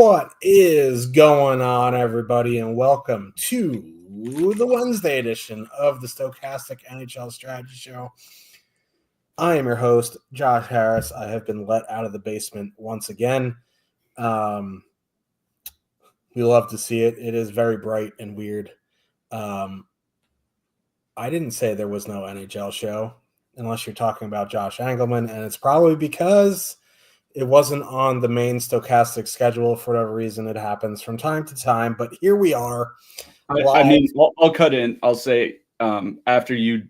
What is going on, everybody, and welcome to the Wednesday edition of the Stochastic NHL Strategy Show. I am your host, Josh Harris. I have been let out of the basement once again. We love to see it. It is very bright and weird. I didn't say there was no NHL show, unless you're talking about Josh Engelman, and it's probably because it wasn't on the main Stochastic schedule for whatever reason. It happens from time to time, but here we are. I'll cut in. I'll say after your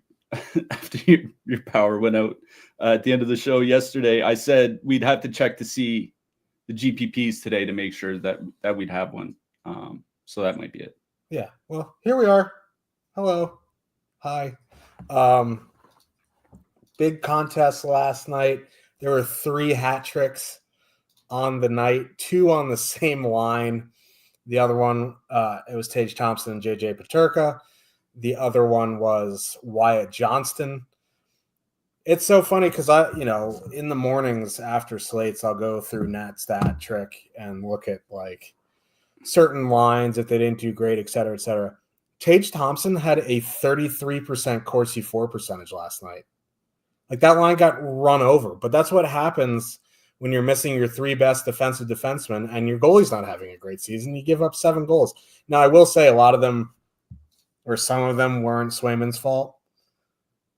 power went out at the end of the show yesterday, I said we'd have to check to see the GPPs today to make sure that we'd have one. So that might be it. Yeah. Well, here we are. Hello. Hi. Big contest last night. There were 3 hat tricks on the night, 2 on the same line. The other one, it was Tage Thompson and JJ Peterka. The other one was Wyatt Johnston. It's so funny because in the mornings after slates, I'll go through Nat Stat Trick and look at like certain lines if they didn't do great, et cetera, et cetera. Tage Thompson had a 33% Corsi 4 percentage last night. Like that line got run over, but that's what happens when you're missing your 3 best defensive defensemen and your goalie's not having a great season. You give up 7 goals. Now, I will say a lot of them, or some of them, weren't Swayman's fault.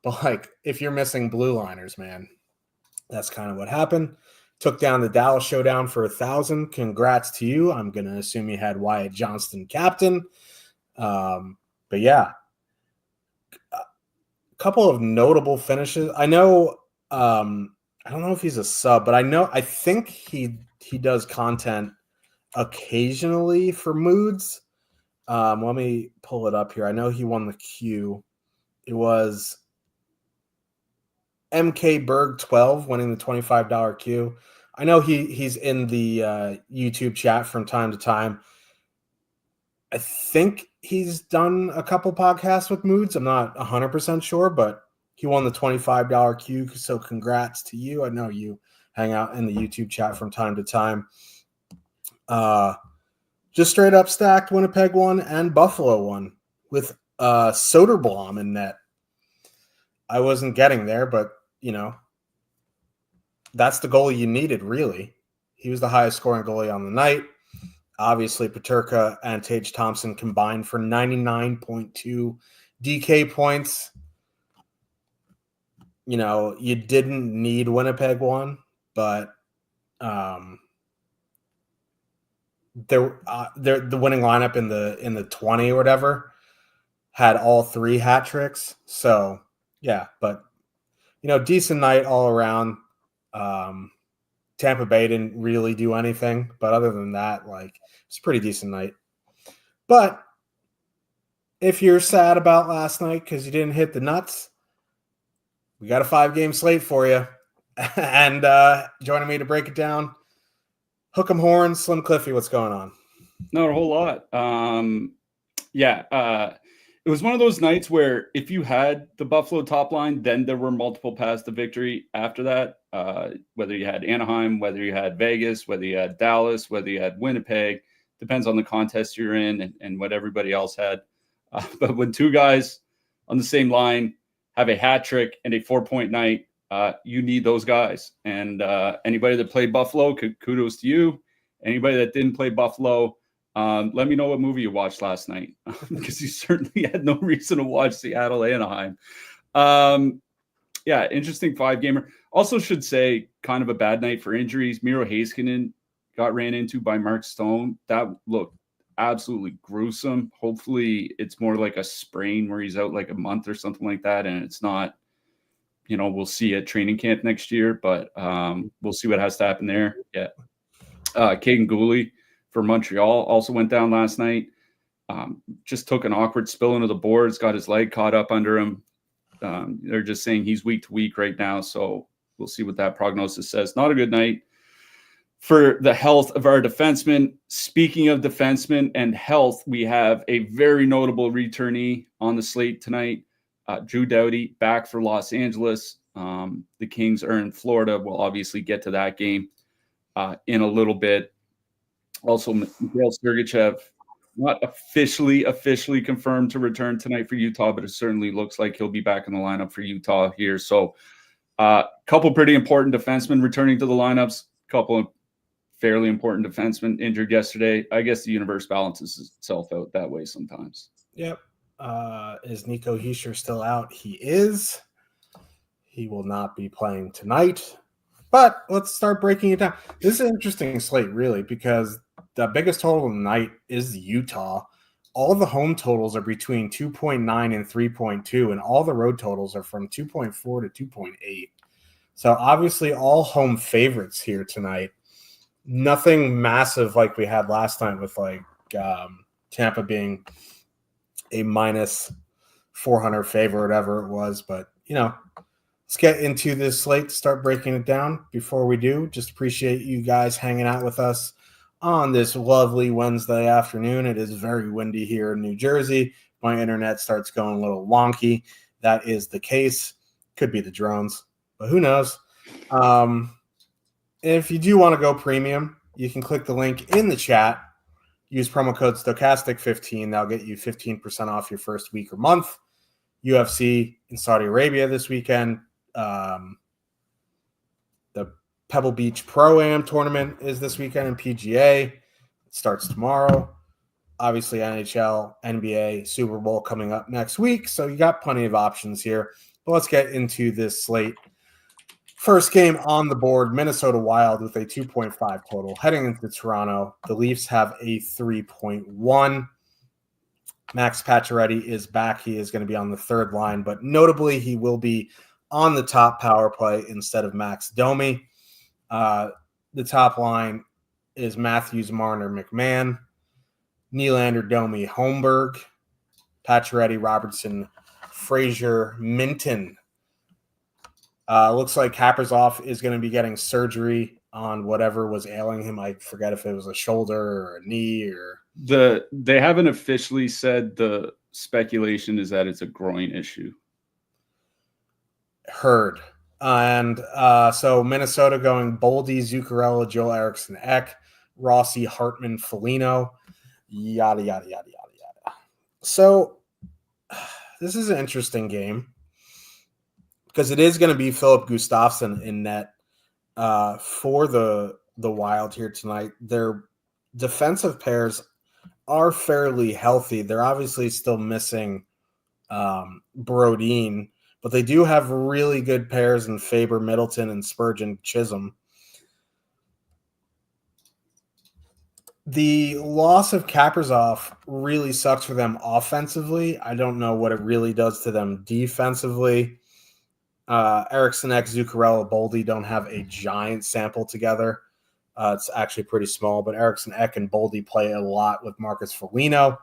But like, if you're missing blue liners, man, that's kind of what happened. Took down the Dallas Showdown for 1,000. Congrats to you. I'm going to assume you had Wyatt Johnston captain. But yeah. Couple of notable finishes. I know I don't know if he's a sub, but I think he does content occasionally for Moods. Let me pull it up here. I know he won the Q. It was MK Berg 12 winning the $25 Q. I know he's in the YouTube chat from time to time. I think he's done a couple podcasts with Moods. I'm not 100% sure, but he won the $25 Q, so congrats to you. I know you hang out in the YouTube chat from time to time. Just straight up stacked Winnipeg won and Buffalo won with Soderblom in net. I wasn't getting there, but, that's the goalie you needed, really. He was the highest scoring goalie on the night. Obviously, Peterka and Tage Thompson combined for 99.2 DK points. You didn't need Winnipeg one, but the winning lineup in the 20 or whatever had all 3 hat tricks. So yeah, but decent night all around. Tampa Bay didn't really do anything, but other than that, it's a pretty decent night. But if you're sad about last night because you didn't hit the nuts, we got a 5-game slate for you. And joining me to break it down, Hook'em Horn, Slim Cliffy, what's going on? Not a whole lot. It was one of those nights where if you had the Buffalo top line, then there were multiple paths to victory after that. Whether you had Anaheim, whether you had Vegas, whether you had Dallas, whether you had Winnipeg, depends on the contest you're in and what everybody else had. But when 2 guys on the same line have a hat trick and a 4-point night, you need those guys. And anybody that played Buffalo, kudos to you. Anybody that didn't play Buffalo, let me know what movie you watched last night because you certainly had no reason to watch Seattle Anaheim. Interesting 5-gamer. Also should say kind of a bad night for injuries. Miro Heiskanen got ran into by Mark Stone. That looked absolutely gruesome. Hopefully it's more like a sprain where he's out like a month or something like that. And it's not, we'll see at training camp next year, but we'll see what has to happen there. Yeah. Caden Gooley for Montreal also went down last night. Just took an awkward spill into the boards, got his leg caught up under him. They're just saying he's week to week right now. So we'll see what that prognosis says. Not a good night for the health of our defensemen. Speaking of defensemen and health, we have a very notable returnee on the slate tonight. Drew Doughty back for Los Angeles. The Kings are in Florida. We'll obviously get to that game in a little bit. Also, Mikhail Sergachev, not officially confirmed to return tonight for Utah, but it certainly looks like he'll be back in the lineup for Utah here. So couple pretty important defensemen returning to the lineups, couple of fairly important defensemen injured yesterday. I guess the universe balances itself out that way sometimes. Yep. Is Nico Hischier still out? He is. He will not be playing tonight. But let's start breaking it down. This is an interesting slate, really, because the biggest total of the night is Utah. All the home totals are between 2.9 and 3.2, and all the road totals are from 2.4 to 2.8. So obviously all home favorites here tonight. Nothing massive like we had last night with Tampa being a minus 400 favorite, whatever it was. But, let's get into this slate, start breaking it down. Before we do, just appreciate you guys hanging out with us on this lovely Wednesday afternoon. It is very windy here in New Jersey. My internet starts going a little wonky. That is the case. Could be the drones, but who knows? If you do want to go premium, you can click the link in the chat. Use promo code Stochastic15. That'll get you 15% off your first week or month. UFC in Saudi Arabia this weekend. The Pebble Beach Pro-Am tournament is this weekend in PGA. It starts tomorrow. Obviously, NHL, NBA, Super Bowl coming up next week. So you got plenty of options here. But let's get into this slate. First game on the board, Minnesota Wild with a 2.5 total. Heading into Toronto, the Leafs have a 3.1. Max Pacioretty is back. He is going to be on the third line, but notably he will be on the top power play instead of Max Domi. The top line is Matthews, Marner, McMahon, Nylander, Domi, Holmberg, Pacioretty, Robertson, Frazier, Minton. Looks like Kaprizov is going to be getting surgery on whatever was ailing him. I forget if it was a shoulder or a knee or they haven't officially said. The speculation is that it's a groin issue. Heard. And so Minnesota going Boldy, Zuccarello, Joel Eriksson, Ek, Rossi, Hartman, Foligno, yada, yada, yada, yada, yada. So this is an interesting game because it is going to be Philip Gustafsson in net for the Wild here tonight. Their defensive pairs are fairly healthy. They're obviously still missing Brodin, but they do have really good pairs in Faber, Middleton, and Spurgeon, Chisholm. The loss of Kaprizov really sucks for them offensively. I don't know what it really does to them defensively. Eriksson, Ek, Zuccarello, Boldy don't have a giant sample together. It's actually pretty small, but Eriksson, Ek, and Boldy play a lot with Marcus Foligno.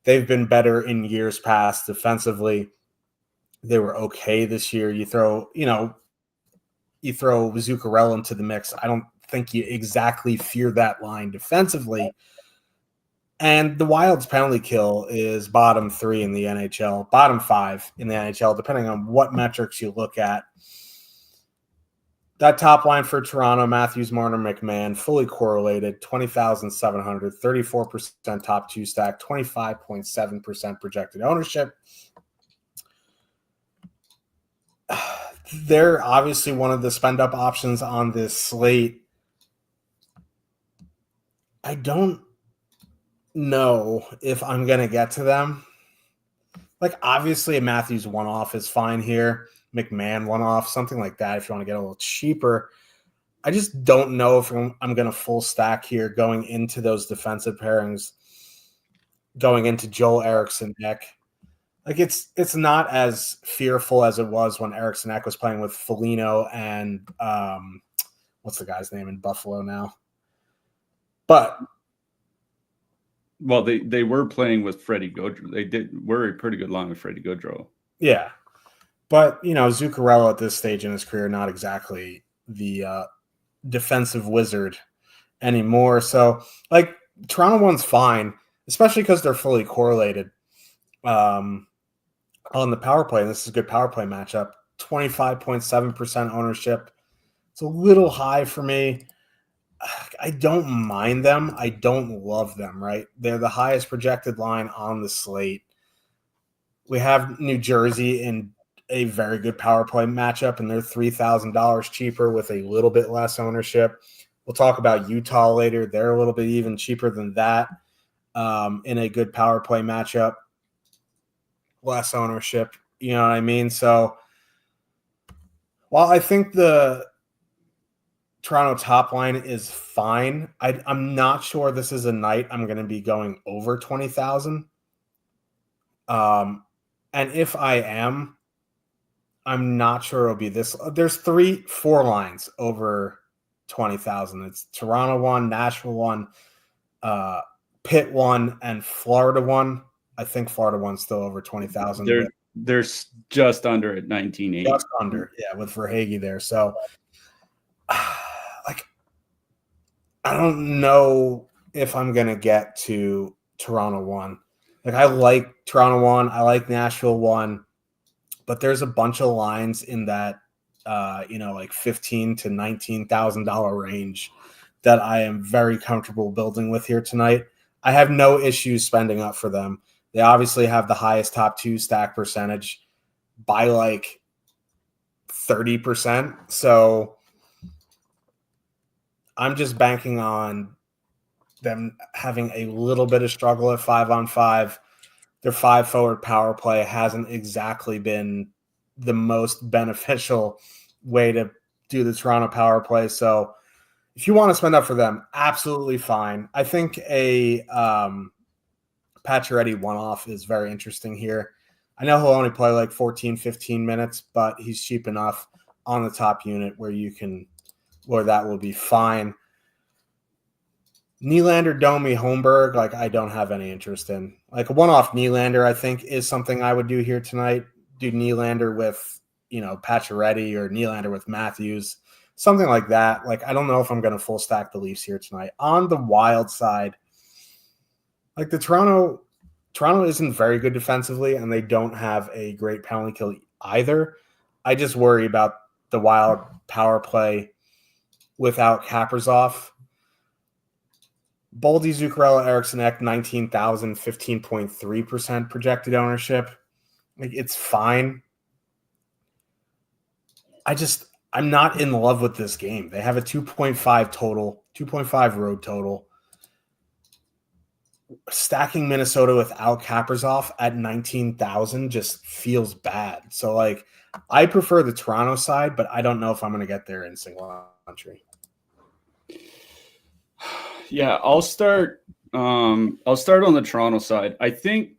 They've been better in years past defensively. They were okay this year. You throw Zuccarello into the mix. I don't think you exactly fear that line defensively. And the Wild's penalty kill is bottom 3 in the NHL, bottom 5 in the NHL, depending on what metrics you look at. That top line for Toronto, Matthews, Marner, McMahon, fully correlated, 20,700, 34% top 2 stack, 25.7% projected ownership. They're obviously one of the spend-up options on this slate. I don't know if I'm going to get to them. Obviously, a Matthews one-off is fine here. McMahon one-off, something like that if you want to get a little cheaper. I just don't know if I'm going to full stack here going into those defensive pairings, going into Joel Eriksson, Ek. It's not as fearful as it was when Eriksson Ek was playing with Foligno and what's the guy's name in Buffalo now? But well, they were playing with Freddie Gaudreau. They were a pretty good line with Freddie Gaudreau. Yeah, but Zuccarello at this stage in his career, not exactly the defensive wizard anymore. So Toronto one's fine, especially because they're fully correlated. On the power play, and this is a good power play matchup, 25.7% ownership. It's a little high for me. I don't mind them. I don't love them, right? They're the highest projected line on the slate. We have New Jersey in a very good power play matchup, and they're $3,000 cheaper with a little bit less ownership. We'll talk about Utah later. They're a little bit even cheaper than that in a good power play matchup. Less ownership, you know what I mean? So while I think the Toronto top line is fine, I'm not sure this is a night I'm going to be going over 20,000. And if I am, I'm not sure it'll be this. There's 4 lines over 20,000. It's Toronto 1, Nashville 1, Pitt 1, and Florida 1. I think Florida 1's still over 20,000. They're just under at 19.8. Just under, yeah, with Verhaeghe there. So, like, I don't know if I'm going to get to Toronto 1. Like, I like Toronto 1. I like Nashville 1. But there's a bunch of lines in that, like $15,000 to $19,000 range that I am very comfortable building with here tonight. I have no issues spending up for them. They obviously have the highest top 2 stack percentage by like 30%. So I'm just banking on them having a little bit of struggle at 5-on-5. Their 5-forward power play hasn't exactly been the most beneficial way to do the Toronto power play. So if you want to spend up for them, absolutely fine. I think a Pacioretty one-off is very interesting here. I know he'll only play like 14, 15 minutes, but he's cheap enough on the top unit where that will be fine. Nylander, Domi, Holmberg, like I don't have any interest in. Like a one-off Nylander, I think, is something I would do here tonight. Do Nylander with, Pacioretty or Nylander with Matthews, something like that. Like I don't know if I'm going to full stack the Leafs here tonight. On the Wild side, like the Toronto isn't very good defensively, and they don't have a great penalty kill either. I just worry about the Wild power play without Kaprizov. Boldy, Zuccarello, Eriksson Ek, 19,000, 15.3% projected ownership. Like, it's fine. I'm not in love with this game. They have a 2.5 total, 2.5 road total. Stacking Minnesota without Kaprizov at 19,000 just feels bad. So, like, I prefer the Toronto side, but I don't know if I'm going to get there in single entry. Yeah, I'll start on the Toronto side. I think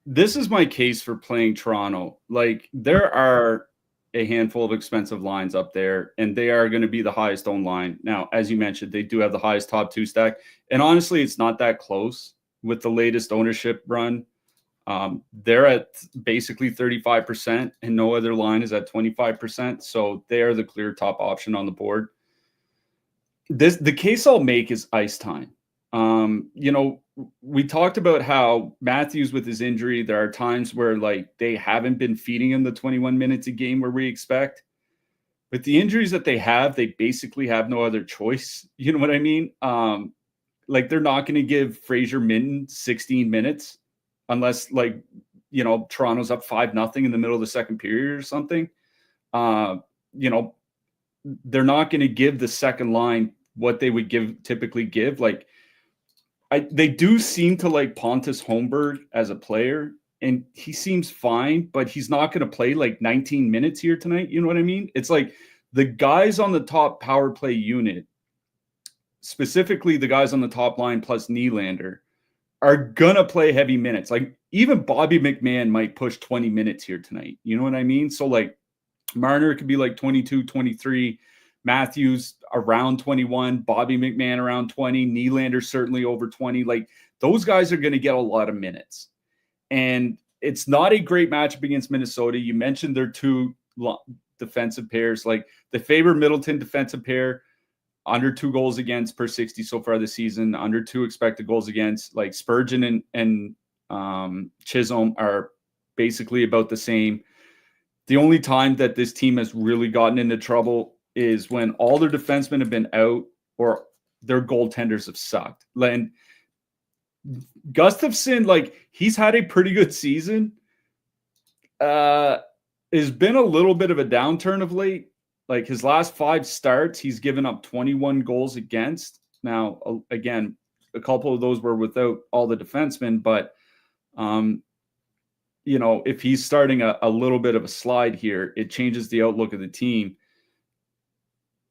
this is my case for playing Toronto. Like there are a handful of expensive lines up there, and they are going to be the highest owned line. Now, as you mentioned, they do have the highest top 2 stack. And honestly, it's not that close with the latest ownership run. They're at basically 35%, and no other line is at 25%. So they are the clear top option on the board. The case I'll make is ice time. We talked about how Matthews with his injury, there are times where like they haven't been feeding him the 21 minutes a game where we expect. But the injuries that they have, they basically have no other choice. You know what I mean? Like they're not going to give Fraser Minton 16 minutes unless Toronto's up 5-0 in the middle of the second period or something. They're not going to give the second line what they would typically give. Like they do seem to like Pontus Holmberg as a player, and he seems fine, but he's not going to play like 19 minutes here tonight. You know what I mean? It's like the guys on the top power play unit, specifically the guys on the top line plus Nylander, are going to play heavy minutes. Like even Bobby McMahon might push 20 minutes here tonight. You know what I mean? So like Marner could be like 22, 23, Matthews around 21, Bobby McMahon around 20, Nylander certainly over 20. Like those guys are going to get a lot of minutes. And it's not a great matchup against Minnesota. You mentioned their 2 defensive pairs. Like the Faber Middleton defensive pair, under 2 goals against per 60 so far this season, under 2 expected goals against. Like Spurgeon and Chisholm are basically about the same. The only time that this team has really gotten into trouble is when all their defensemen have been out or their goaltenders have sucked. And Gustafsson, like, he's had a pretty good season. Has been a little bit of a downturn of late. Like, his last 5 starts, he's given up 21 goals against. Now, again, a couple of those were without all the defensemen, but if he's starting a little bit of a slide here, it changes the outlook of the team.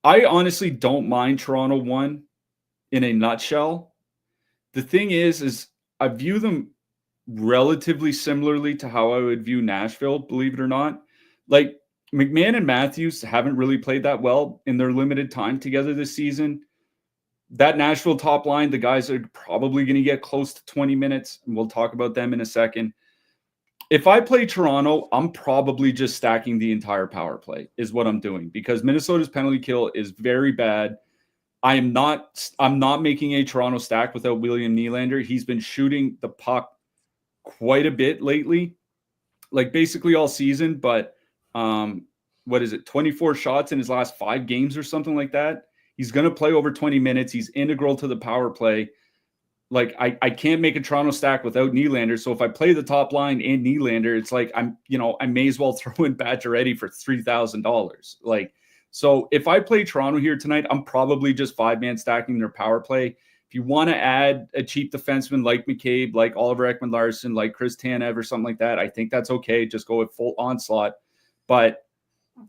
I honestly don't mind Toronto 1 in a nutshell. The thing is I view them relatively similarly to how I would view Nashville, believe it or not. Like, McMahon and Matthews haven't really played that well in their limited time together this season. That Nashville top line, the guys are probably going to get close to 20 minutes, and we'll talk about them in a second. If I play Toronto, I'm probably just stacking the entire power play is what I'm doing, because Minnesota's penalty kill is very bad. I'm not making a Toronto stack without William Nylander. He's been shooting the puck quite a bit lately, like basically all season, but 24 shots in his last 5 games or something like that. He's going to play over 20 minutes. He's integral to the power play. Like, I can't make a Toronto stack without Nylander. So if I play the top line and Nylander, it's like I may as well throw in Pacioretty for $3,000. Like, so if I play Toronto here tonight, I'm probably just 5-man stacking their power play. If you want to add a cheap defenseman like McCabe, like Oliver Ekman-Larsson, like Chris Tanev or something like that, I think that's okay. Just go with full onslaught. But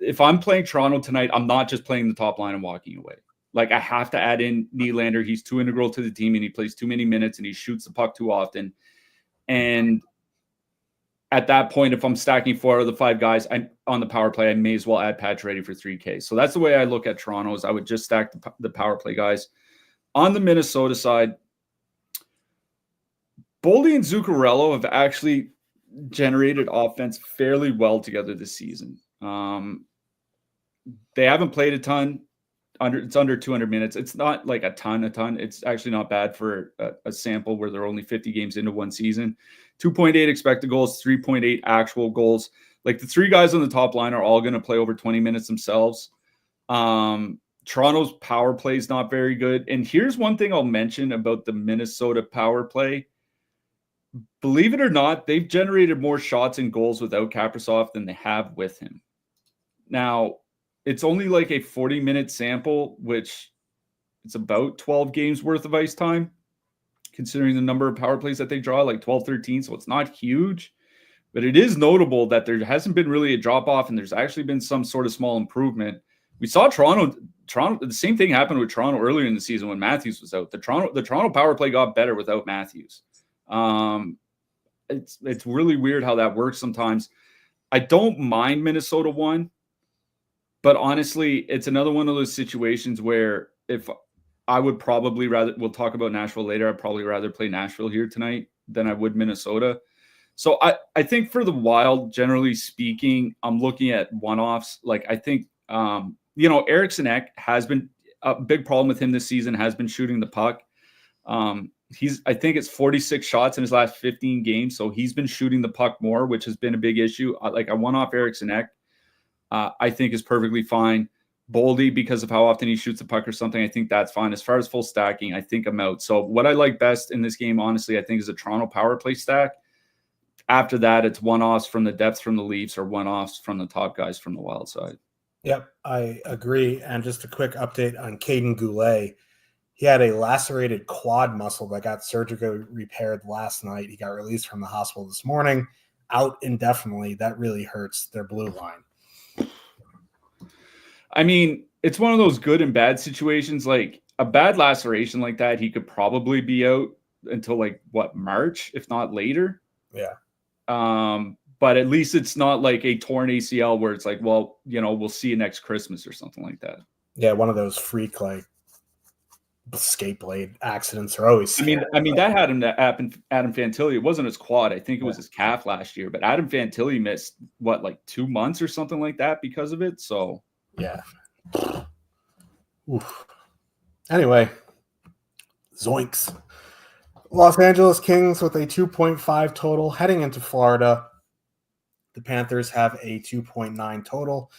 if I'm playing Toronto tonight, I'm not just playing the top line and walking away. Like, I have to add in Nylander. He's too integral to the team, and he plays too many minutes, and he shoots the puck too often. And at that point, if I'm stacking 4 out of the 5 guys on the power play, I may as well add Pacioretty for $3K. So that's the way I look at Toronto, is I would just stack the power play guys. On the Minnesota side, Boldy and Zuccarello have actually generated offense fairly well together this season. They haven't played a ton. It's under 200 minutes. It's not like a ton. It's actually not bad for a sample where they're only 50 games into one season. 2.8 expected goals, 3.8 actual goals. Like, the 3 guys on the top line are all going to play over 20 minutes themselves. Toronto's power play is not very good. And here's one thing I'll mention about the Minnesota power play. Believe it or not, they've generated more shots and goals without Kaprizov than they have with him. Now, it's only like a 40-minute sample, which it's about 12 games worth of ice time, considering the number of power plays that they draw, like 12, 13. So it's not huge, but it is notable that there hasn't been really a drop-off, and there's actually been some sort of small improvement. We saw Toronto, the same thing happened with Toronto earlier in the season when Matthews was out. The Toronto power play got better without Matthews. It's really weird how that works sometimes. I don't mind Minnesota 1. But honestly, it's another one of those situations where if I would probably rather, we'll talk about Nashville later, I'd probably rather play Nashville here tonight than I would Minnesota. So I think for the Wild, generally speaking, I'm looking at one-offs. Like, I think, Eriksson Ek has been a big problem with him this season, has been shooting the puck. I think it's 46 shots in his last 15 games. So he's been shooting the puck more, which has been a big issue. Like, a one-off Eriksson Ek, I think is perfectly fine. Boldy, because of how often he shoots the puck or something, I think that's fine. As far as full stacking, I think I'm out. So what I like best in this game, honestly, I think is a Toronto power play stack. After that, it's one-offs from the depths from the Leafs or one-offs from the top guys from the Wild side. Yep, I agree. And just a quick update on Caden Goulet. He had a lacerated quad muscle that got surgically repaired last night. He got released from the hospital this morning, out indefinitely. That really hurts their blue line. I mean, it's one of those good and bad situations. Like, a bad laceration like that, he could probably be out until March, if not later. Yeah. But at least it's not like a torn ACL where it's like, well, we'll see you next Christmas or something like that. Yeah, one of those freak skate blade accidents are always scary. I mean that had him to happen. Adam Fantilli, it wasn't his quad. I think it was his calf last year. But Adam Fantilli missed 2 months or something like that because of it. So. Yeah. Oof. Anyway, zoinks. Los Angeles Kings with a 2.5 total heading into Florida. The Panthers have a 2.9 total.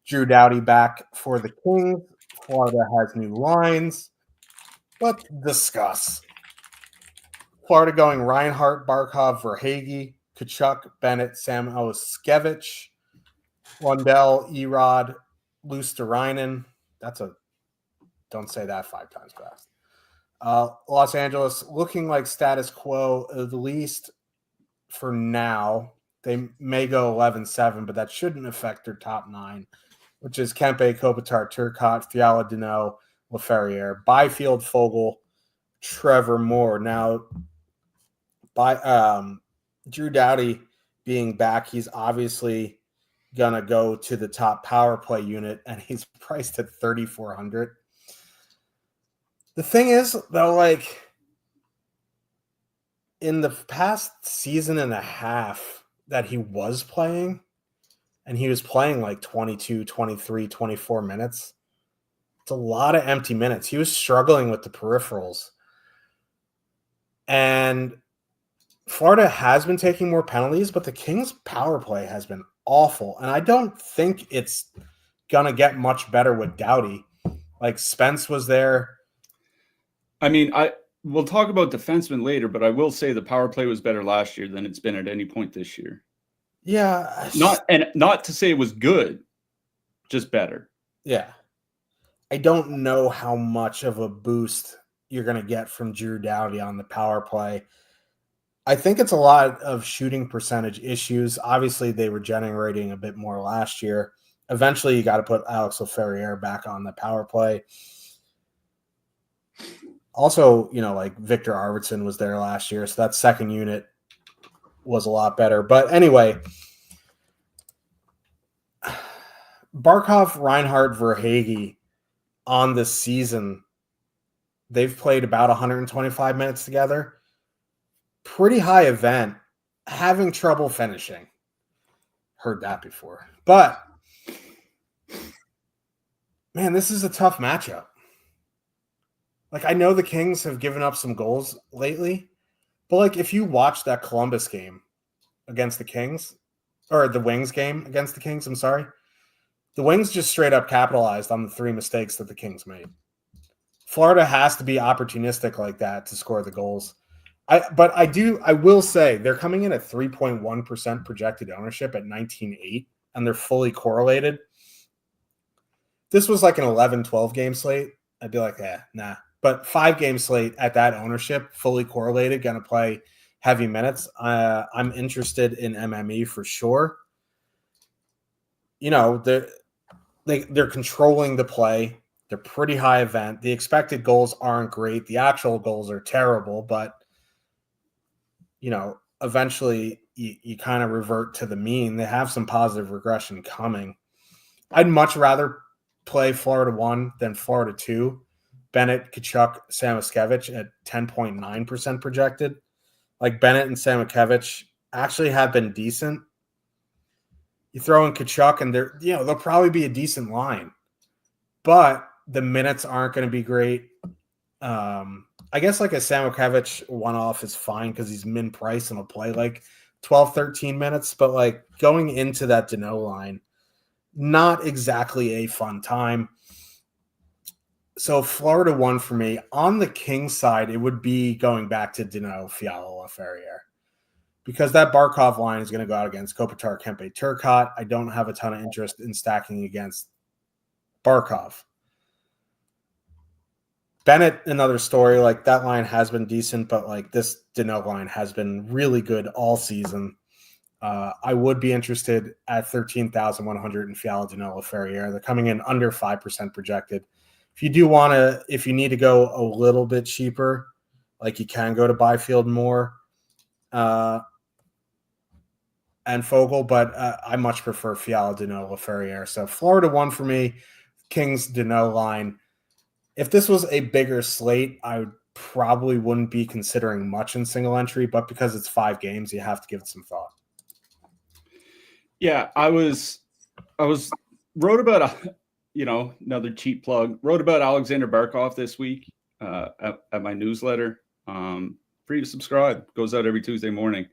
Drew Doughty back for the Kings. Florida has new lines. Let's discuss. Florida going Reinhart, Barkov, Verhaeghe, Kachuk, Bennett, Sam Oskevich, Lundell, Erod, Luosterainen. Don't say that 5 times fast. Los Angeles looking like status quo, at least for now. They may go 11-7, but that shouldn't affect their top 9, which is Kempe, Kopitar, Turcotte, Fiala, Deneau, Laferriere, Byfield, Fogle, Trevor Moore. Now, by Drew Doughty being back, he's obviously gonna go to the top power play unit, and he's priced at 3,400. The thing is, though, like in the past season and a half that he was playing, and he was playing like 22, 23, 24 minutes, it's a lot of empty minutes. He was struggling with the peripherals. And Florida has been taking more penalties, but the Kings' power play has been awful. And I don't think it's going to get much better with Doughty. Like, Spence was there. I mean, we'll talk about defensemen later, but I will say the power play was better last year than it's been at any point this year. Yeah. Not to say it was good, just better. Yeah. I don't know how much of a boost you're going to get from Drew Doughty on the power play. I think it's a lot of shooting percentage issues. Obviously, they were generating a bit more last year. Eventually, you got to put Alex Laferriere back on the power play. Also, like Victor Arvidsson was there last year, so that second unit was a lot better. But anyway, Barkov, Reinhart, Verhaeghe on this season, they've played about 125 minutes together. Pretty high event, having trouble finishing. Heard that before. But, man, this is a tough matchup. Like, I know the Kings have given up some goals lately, but, like, if you watch that Columbus game against the Kings, or the Wings game against the Kings, I'm sorry, the Wings just straight up capitalized on the 3 mistakes that the Kings made. Florida has to be opportunistic like that to score the goals. I will say they're coming in at 3.1% projected ownership at 19.8, and they're fully correlated. This was like an 11-12 game slate. I'd be like, nah. But 5-game slate at that ownership, fully correlated, going to play heavy minutes. I'm interested in MME for sure. They're controlling the play. They're pretty high event. The expected goals aren't great. The actual goals are terrible, but eventually you kind of revert to the mean. They have some positive regression coming. I'd much rather play Florida 1 than Florida 2. Bennett, Kachuk, Samoskevich at 10.9% projected. Like, Bennett and Samoskevich actually have been decent. You throw in Kachuk and they'll probably be a decent line, but the minutes aren't going to be great. I guess like a Samoskevich one-off is fine because he's min price and will play like 12, 13 minutes. But like going into that Deneau line, not exactly a fun time. So Florida 1 for me. On the Kings side, it would be going back to Deneau, Fiala, Laferriere. Because that Barkov line is going to go out against Kopitar, Kempe, Turcotte. I don't have a ton of interest in stacking against Barkov. Bennett, another story. Like, that line has been decent, but like this Deneau line has been really good all season. I would be interested at 13,100 in Fiala, Deneau, Laferriere. They're coming in under 5% projected. If you need to go a little bit cheaper, like you can go to Byfield more and Fogle, but I much prefer Fiala, Deneau, Laferriere. So Florida 1 for me, Kings, Deneau line. If this was a bigger slate, I probably wouldn't be considering much in single entry, but because it's 5 games, you have to give it some thought. Yeah, I wrote about another cheap plug. Wrote about Alexander Barkov this week at my newsletter. Free to subscribe. Goes out every Tuesday morning.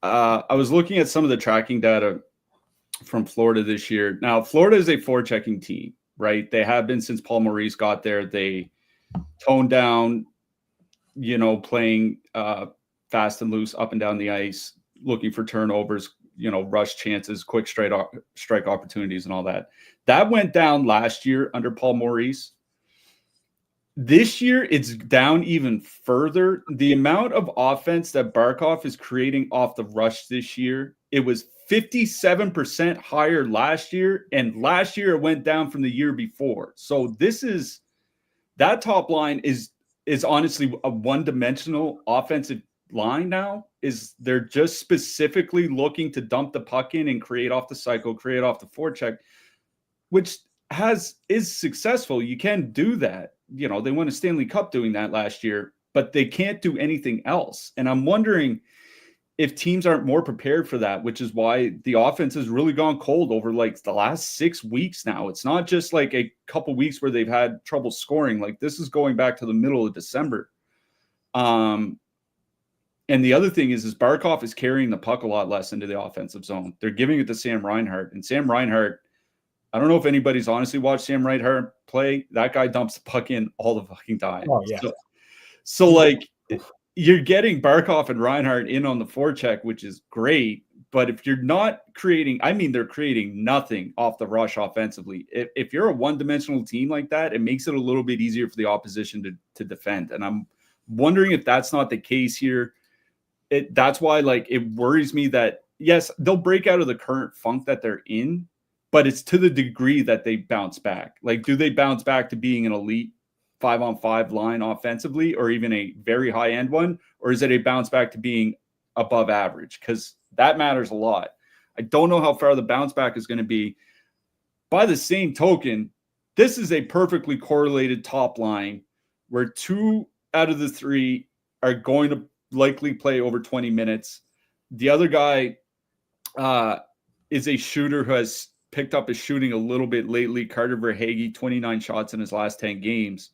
I was looking at some of the tracking data from Florida this year. Now, Florida is a forechecking team, right? They have been since Paul Maurice got there. They tone down, playing fast and loose up and down the ice, looking for turnovers, rush chances, quick strike opportunities and all that. That went down last year under Paul Maurice. This year, it's down even further. The amount of offense that Barkov is creating off the rush this year, it was 57% higher last year, and last year it went down from the year before. So that top line is honestly a one-dimensional offensive line now. They're just specifically looking to dump the puck in and create off the cycle, create off the forecheck, which is successful. You can do that. They won a Stanley Cup doing that last year, but they can't do anything else. And I'm wondering if teams aren't more prepared for that, which is why the offense has really gone cold over like the last 6 weeks now. It's not just like a couple weeks where they've had trouble scoring. Like this is going back to the middle of December. And the other thing is Barkov is carrying the puck a lot less into the offensive zone. They're giving it to Sam Reinhart, and Sam Reinhart, I don't know if anybody's honestly watched Sam Reinhart play. That guy dumps the puck in all the fucking time. Oh, yeah. So like you're getting Barkov and Reinhart in on the forecheck, which is great. But if you're not creating, they're creating nothing off the rush offensively. If you're a one-dimensional team like that, it makes it a little bit easier for the opposition to defend. And I'm wondering if that's not the case here. That's why like it worries me that, yes, they'll break out of the current funk that they're in, but it's to the degree that they bounce back. Like, do they bounce back to being an elite 5-on-5 line offensively, or even a very high-end one? Or is it a bounce back to being above average? Because that matters a lot. I don't know how far the bounce back is going to be. By the same token, this is a perfectly correlated top line where 2 out of the 3 are going to likely play over 20 minutes. The other guy is a shooter who has picked up his shooting a little bit lately. Carter Verhaeghe, 29 shots in his last 10 games.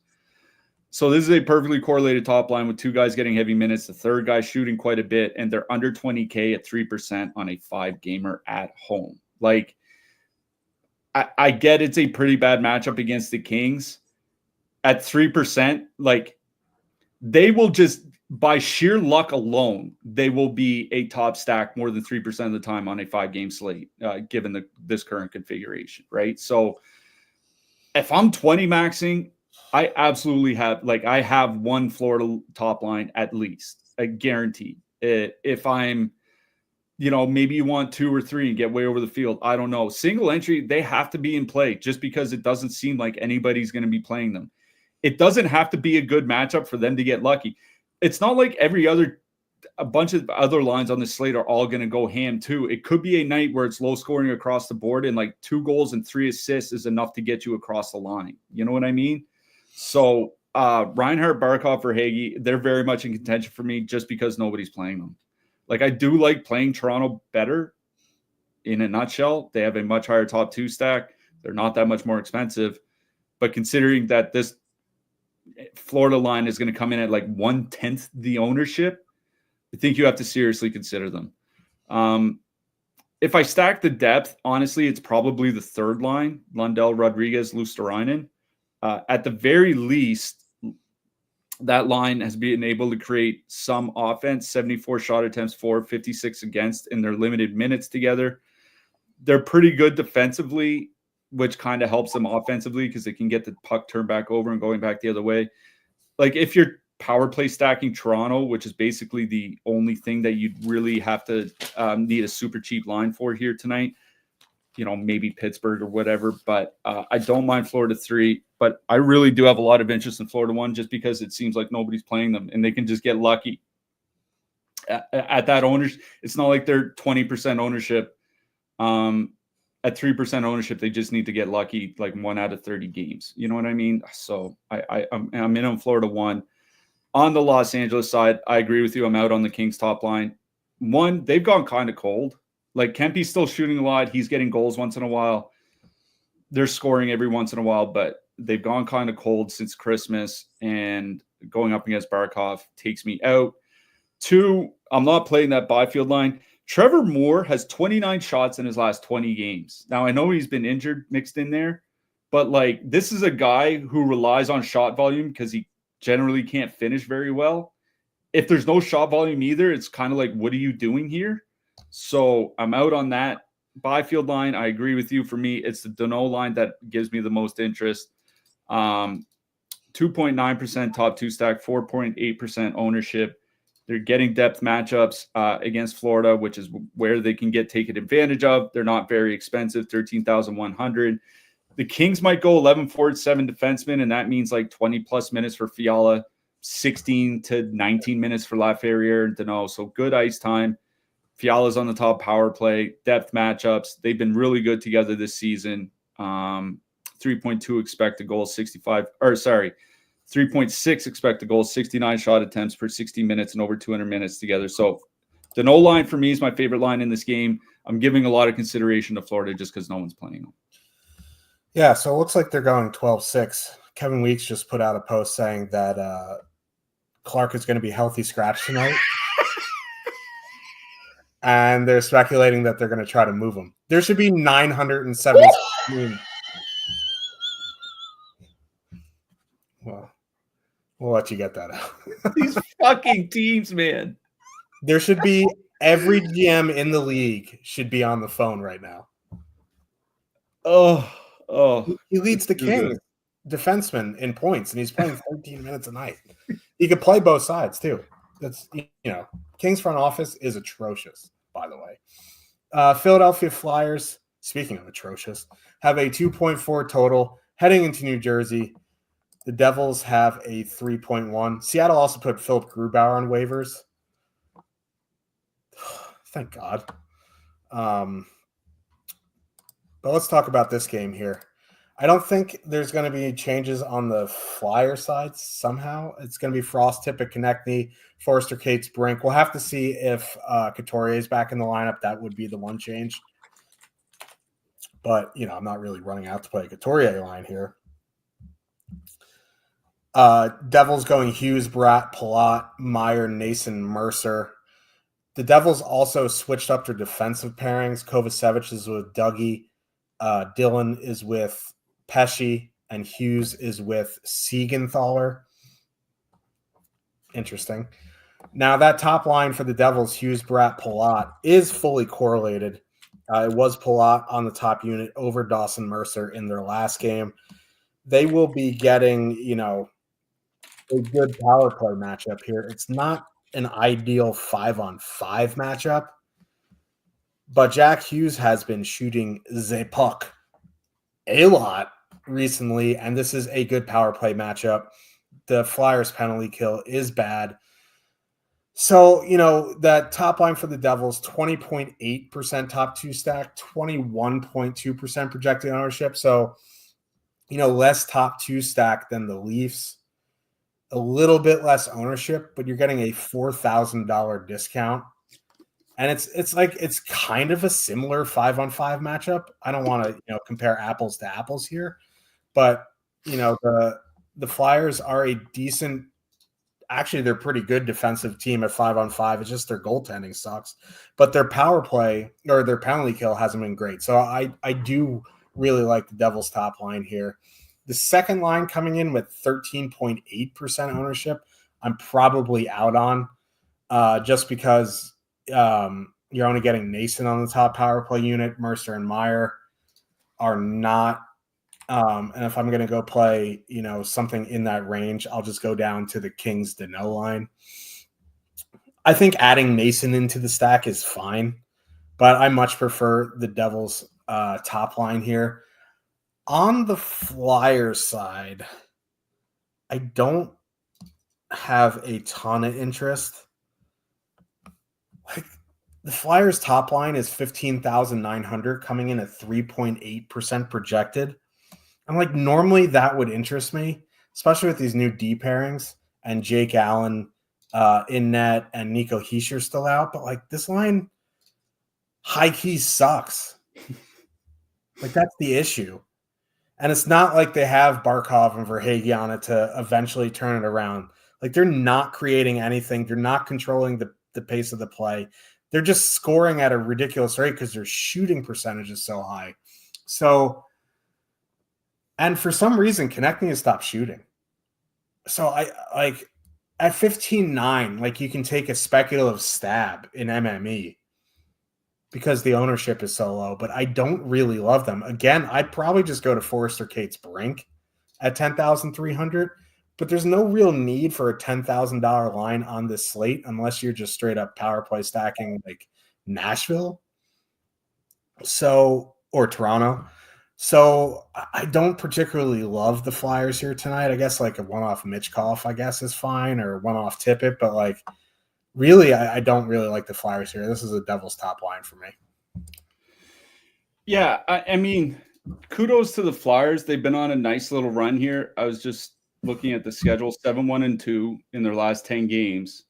So this is a perfectly correlated top line with 2 guys getting heavy minutes. The third guy shooting quite a bit, and they're under 20K at 3% on a 5-gamer at home. Like, I get it's a pretty bad matchup against the Kings. At 3%, like, they will just, by sheer luck alone, they will be a top stack more than 3% of the time on a 5-game slate, given this current configuration, right? So if I'm 20 maxing, I absolutely have, like, I have one Florida top line at least, I guarantee. If I'm, maybe you want 2 or 3 and get way over the field, I don't know. Single entry, they have to be in play just because it doesn't seem like anybody's going to be playing them. It doesn't have to be a good matchup for them to get lucky. It's not like a bunch of other lines on the slate are all going to go ham too. It could be a night where it's low scoring across the board and like 2 goals and 3 assists is enough to get you across the line. You know what I mean? So Reinhart, Barkov, Verhaeghe, they're very much in contention for me just because nobody's playing them. Like, I do like playing Toronto better in a nutshell. They have a much higher top 2 stack. They're not that much more expensive. But considering that this Florida line is going to come in at like 1/10 the ownership, I think you have to seriously consider them. If I stack the depth, honestly, it's probably the third line: Lundell, Rodriguez, Luosterainen. At the very least, that line has been able to create some offense. 74 shot attempts for, 56 against in their limited minutes together. They're pretty good defensively, which kind of helps them offensively because they can get the puck turned back over and going back the other way. Like, if you're power play stacking Toronto, which is basically the only thing that you'd really have to need a super cheap line for here tonight, maybe Pittsburgh or whatever. But I don't mind Florida 3, but I really do have a lot of interest in Florida 1 just because it seems like nobody's playing them and they can just get lucky at that ownership. It's not like they're 20% ownership. At 3% ownership, they just need to get lucky like 1 out of 30 games. You know what I mean? So I'm in on Florida 1. On the Los Angeles side, I agree with you. I'm out on the Kings top line. 1, they've gone kind of cold. Like, Kempe's still shooting a lot. He's getting goals once in a while. They're scoring every once in a while, but they've gone kind of cold since Christmas, and going up against Barkov takes me out. 2, I'm not playing that Byfield line. Trevor Moore has 29 shots in his last 20 games. Now, I know he's been injured mixed in there, But like, this is a guy who relies on shot volume because he generally can't finish very well. If there's no shot volume either, it's kind of like, what are you doing here? So I'm out on that Byfield line. I agree with you. For me, it's the Dano line that gives me the most interest. 2.9% top two stack, 4.8% ownership. They're getting depth matchups against Florida, which is where they can get taken advantage of. They're not very expensive, 13,100. The Kings might go 11 forwards, 7 defensemen, and that means like 20 plus minutes for Fiala, 16 to 19 minutes for Laferriere and Dano. So good ice time. Fiala's on the top power play, depth matchups. They've been really good together this season. 3.2 expected goals, 3.6 expected goals, 69 shot attempts per 60 minutes and over 200 minutes together. So the no line for me is my favorite line in this game. I'm giving a lot of consideration to Florida just because no one's playing them. Yeah, so it looks like they're going 12-6. Kevin Weeks just put out a post saying that Clark is going to be healthy scratch tonight. And they're speculating that they're going to try to move him. There should be 970. Well, we'll let you get that out. These fucking teams, man. There should be every GM in the league should be on the phone right now. Oh. He leads the Kings defenseman in points, and he's playing 13 minutes a night. He could play both sides too. That's, Kings front office is atrocious, by the way. Philadelphia Flyers, speaking of atrocious, have a 2.4 total heading into New Jersey. The Devils have a 3.1. Seattle also put Philip Grubauer on waivers. Thank God. But let's talk about this game here. I don't think there's going to be changes on the Flyer side somehow. It's going to be Frost, Tippett, Konechny, Forrester, Cates, Brink. We'll have to see if Couturier is back in the lineup. That would be the one change. But, I'm not really running out to play a Couturier line here. Devils going Hughes, Bratt, Palat, Meyer, Nason, Mercer. The Devils also switched up their defensive pairings. Kovacevic is with Dougie. Dylan is with Pesci, and Hughes is with Siegenthaler. Interesting. Now, that top line for the Devils, Hughes, Bratt, Palat, is fully correlated. It was Palat on the top unit over Dawson Mercer in their last game. They will be getting, a good power play matchup here. It's not an ideal 5-on-5 matchup, but Jack Hughes has been shooting the puck a lot recently, and this is a good power play matchup. The Flyers penalty kill is bad. So, that top line for the Devils, 20.8% top two stack, 21.2% projected ownership. So, less top two stack than the Leafs. A little bit less ownership, but you're getting a $4,000 discount. And it's kind of a similar 5-on-5 matchup. I don't want to, compare apples to apples here, but the Flyers are a decent, actually they're a pretty good defensive team at 5-on-5. It's just their goaltending sucks, but their power play or their penalty kill hasn't been great. So I do really like the Devils top line here. The second line coming in with 13.8% ownership, I'm probably out on just because you're only getting Nason on the top power play unit. Mercer and Meyer are not. And if I'm going to go play, something in that range, I'll just go down to the Kings Dano line. I think adding Nason into the stack is fine, but I much prefer the Devils top line here. On the Flyers side, I don't have a ton of interest. Like, the Flyers top line is 15,900 coming in at 3.8% projected. I'm like, normally that would interest me, especially with these new D pairings and Jake Allen in net and Nico Hischier still out. But like, this line high key sucks. Like, that's the issue. And it's not like they have Barkov and Verhaeghe on it to eventually turn it around. Like, they're not creating anything. They're not controlling the pace of the play. They're just scoring at a ridiculous rate because their shooting percentage is so high. So And for some reason, Konechny has stopped shooting. So I like at 15-9, like you can take a speculative stab in MME because the ownership is so low, but I don't really love them. Again, I'd probably just go to Forrester Cates Brink at 10,300, but there's no real need for a $10,000 line on this slate unless you're just straight up power play stacking like Nashville. So, or Toronto. So I don't particularly love the Flyers here tonight. I guess like a one-off Mitchkoff, I guess, is fine, or one-off Tippett, but like really, I don't really like the Flyers here. This is a devil's top line for me. Yeah, I mean, kudos to the Flyers. They've been on a nice little run here. I was just looking at the schedule, 7-1-2 in their last 10 games.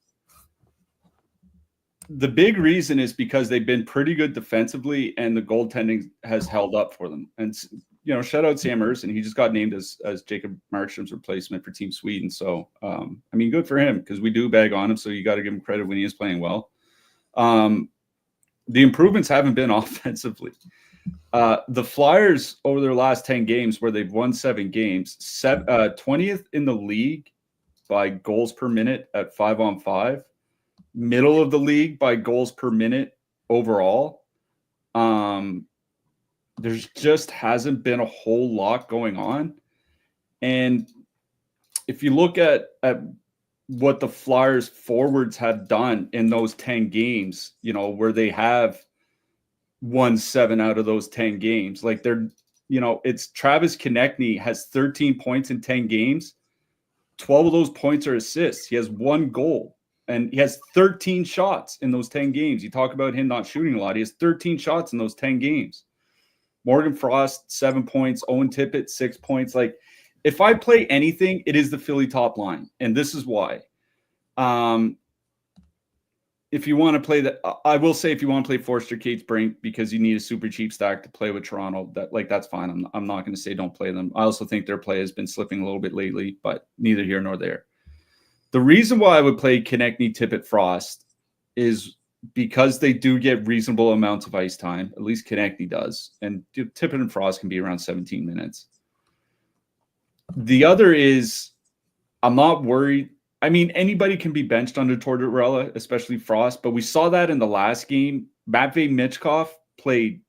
The big reason is because they've been pretty good defensively, and the goaltending has held up for them. And, you know, shout out Sam Ersson. He just got named as Jacob Markstrom's replacement for Team Sweden. So, I mean, good for him because we do bag on him. So you got to give him credit when he is playing well. The improvements haven't been offensively. The Flyers over their last 10 games where they've won 7 games, 20th in the league by goals per minute at 5-on-5. Middle of the league by goals per minute overall. There's just hasn't been a whole lot going on. And if you look at what the Flyers forwards have done in those 10 games, you know, where they have won 7 out of those 10 games, like they're, you know, it's Travis Konechny has 13 points in 10 games. 12 of those points are assists. He has 1 goal. And he has 13 shots in those 10 games. You talk about him not shooting a lot. He has 13 shots in those 10 games. Morgan Frost, 7 points. Owen Tippett, 6 points. Like, if I play anything, it is the Philly top line. And this is why. If you want to play that, I will say if you want to play Forrester Cates Brink because you need a super cheap stack to play with Toronto, that's fine. I'm not going to say don't play them. I also think their play has been slipping a little bit lately, but neither here nor there. The reason why I would play Konechny, Tippett, Frost is because they do get reasonable amounts of ice time. At least Konechny does. And Tippett and Frost can be around 17 minutes. The other is I'm not worried. I mean, anybody can be benched under Tortorella, especially Frost. But we saw that in the last game. Matvei Mitchkoff played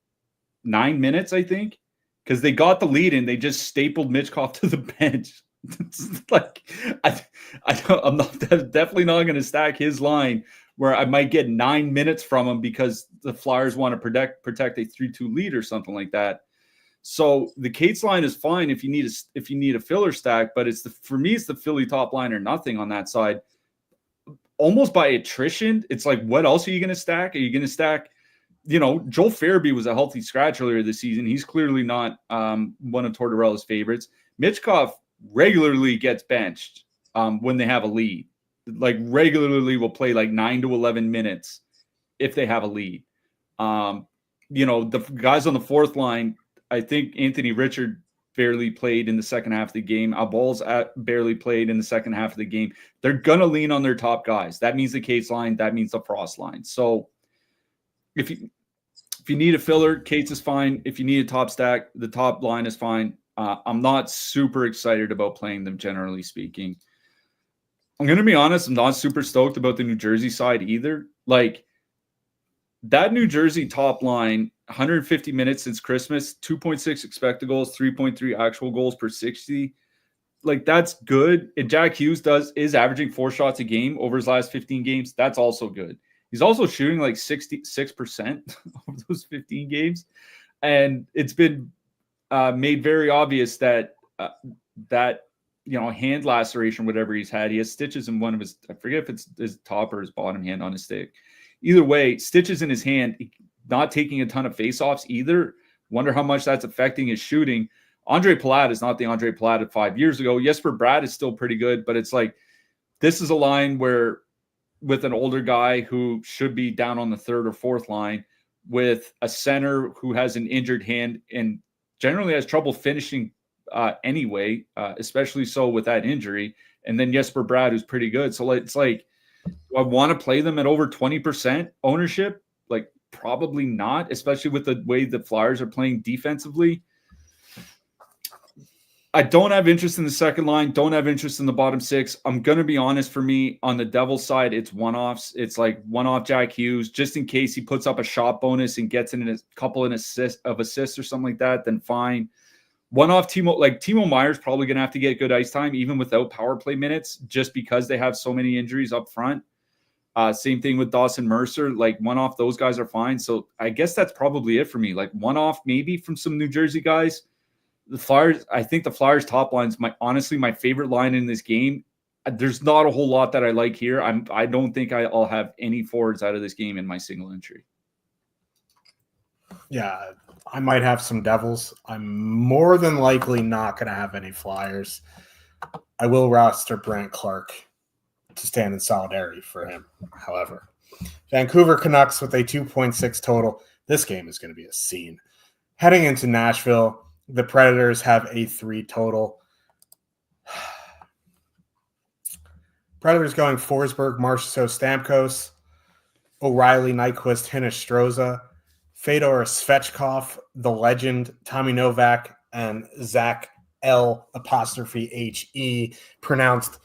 9 minutes, I think, because they got the lead and they just stapled Mitchkoff to the bench. It's like I'm definitely not going to stack his line where I might get 9 minutes from him because the Flyers want to protect a 3-2 lead or something like that. So the Cates line is fine if you need a filler stack, but for me it's the Philly top line or nothing on that side. Almost by attrition, it's like, what else are you going to stack? Are you going to stack? You know, Joel Farabee was a healthy scratch earlier this season. He's clearly not one of Tortorella's favorites. Mitchkoff regularly gets benched when they have a lead. Like regularly will play like 9 to 11 minutes if they have a lead. You know, the guys on the fourth line, I think Anthony Richard barely played in the second half of the game. Albal's barely played in the second half of the game. They're going to lean on their top guys. That means the Cates line. That means the Frost line. So if you need a filler, Cates is fine. If you need a top stack, the top line is fine. I'm not super excited about playing them, generally speaking. I'm going to be honest, I'm not super stoked about the New Jersey side either. Like, that New Jersey top line, 150 minutes since Christmas, 2.6 expected goals, 3.3 actual goals per 60. Like, that's good. And Jack Hughes is averaging 4 shots a game over his last 15 games. That's also good. He's also shooting like 66% of those 15 games. And it's been made very obvious that hand laceration, whatever he's had, he has stitches in one of his, I forget if it's his top or his bottom hand on his stick. Either way, stitches in his hand, not taking a ton of faceoffs either. Wonder how much that's affecting his shooting. Andre Palat is not the Andre Palat of 5 years ago. Jesper Bratt is still pretty good, but it's like, this is a line where with an older guy who should be down on the third or fourth line with a center who has an injured hand and generally has trouble finishing anyway, especially so with that injury. And then Jesper Bratt, who's pretty good. So it's like, do I want to play them at over 20% ownership? Like, probably not, especially with the way the Flyers are playing defensively. I don't have interest in the second line. Don't have interest in the bottom six. I'm going to be honest, for me, on the Devils side, it's one-offs. It's like one-off Jack Hughes, just in case he puts up a shot bonus and gets in a couple of assists or something like that, then fine. One-off Timo Meyer's probably going to have to get good ice time, even without power play minutes, just because they have so many injuries up front. Same thing with Dawson Mercer. Like, one-off, those guys are fine. So I guess that's probably it for me. Like, one-off maybe from some New Jersey guys. The Flyers, I think the Flyers top line's honestly my favorite line in this game. There's not a whole lot that I like here. I don't think I'll have any forwards out of this game in my single entry. Yeah, I might have some Devils. I'm more than likely not going to have any Flyers. I will roster Brant Clark to stand in solidarity for him, however. Vancouver Canucks with a 2.6 total. This game is going to be a scene. Heading into Nashville, the Predators have a 3 total. Predators going Forsberg, Marchessault, Stamkos, O'Reilly, Nyquist, Hinnish-Stroza, Fedor Svechkov, the legend, Tommy Novak, and Zach L''He, pronounced.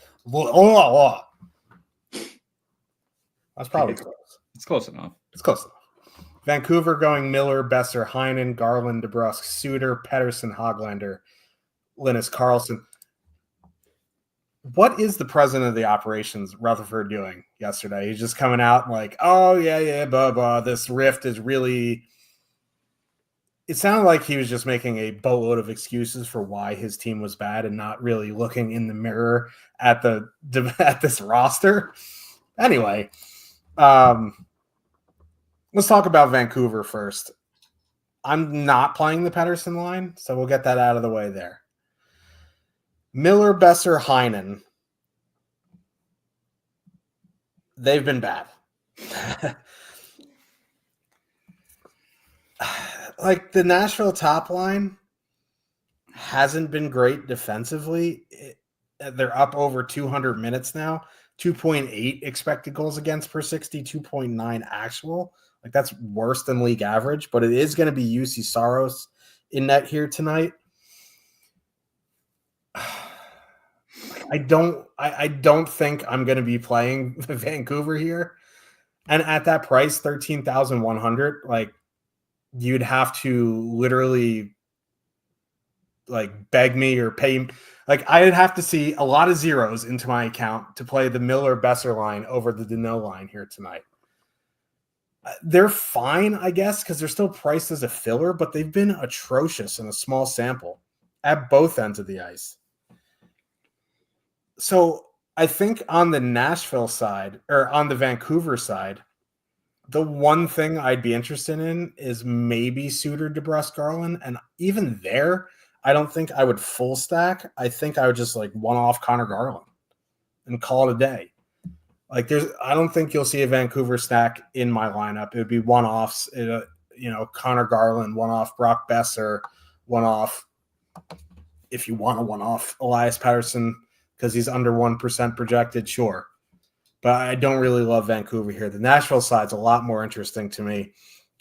That's probably close. It's close enough. It's close enough. Vancouver going Miller, Besser, Heinen, Garland, DeBrusk, Suter, Pedersen, Hoglander, Linus Karlsson. What is the president of the operations, Rutherford, doing yesterday? He's just coming out like, oh, yeah, blah, blah. This rift is really... It sounded like he was just making a boatload of excuses for why his team was bad and not really looking in the mirror at this roster. Anyway, let's talk about Vancouver first. I'm not playing the Pedersen line, so we'll get that out of the way there. Miller, Besser, Heinen. They've been bad. Like, the Nashville top line hasn't been great defensively. They're up over 200 minutes now. 2.8 expected goals against per 60, 2.9 actual. Like, that's worse than league average, but it is going to be UC Saros in net here tonight. I don't think I'm going to be playing Vancouver here. And at that price, 13,100, like, you'd have to literally like beg me or pay. Like, I'd have to see a lot of zeros into my account to play the Miller Besser line over the Deneau line here tonight. They're fine, I guess, because they're still priced as a filler, but they've been atrocious in a small sample at both ends of the ice. So I think on the Nashville side, or on the Vancouver side, the one thing I'd be interested in is maybe Suter, DeBrusk, Garland. And even there, I don't think I would full stack. I think I would just like one off Connor Garland and call it a day. Like, I don't think you'll see a Vancouver stack in my lineup. It would be one offs, Connor Garland, one off Brock Besser, one off, if you want a one off Elias Pettersson because he's under 1% projected, sure. But I don't really love Vancouver here. The Nashville side's a lot more interesting to me.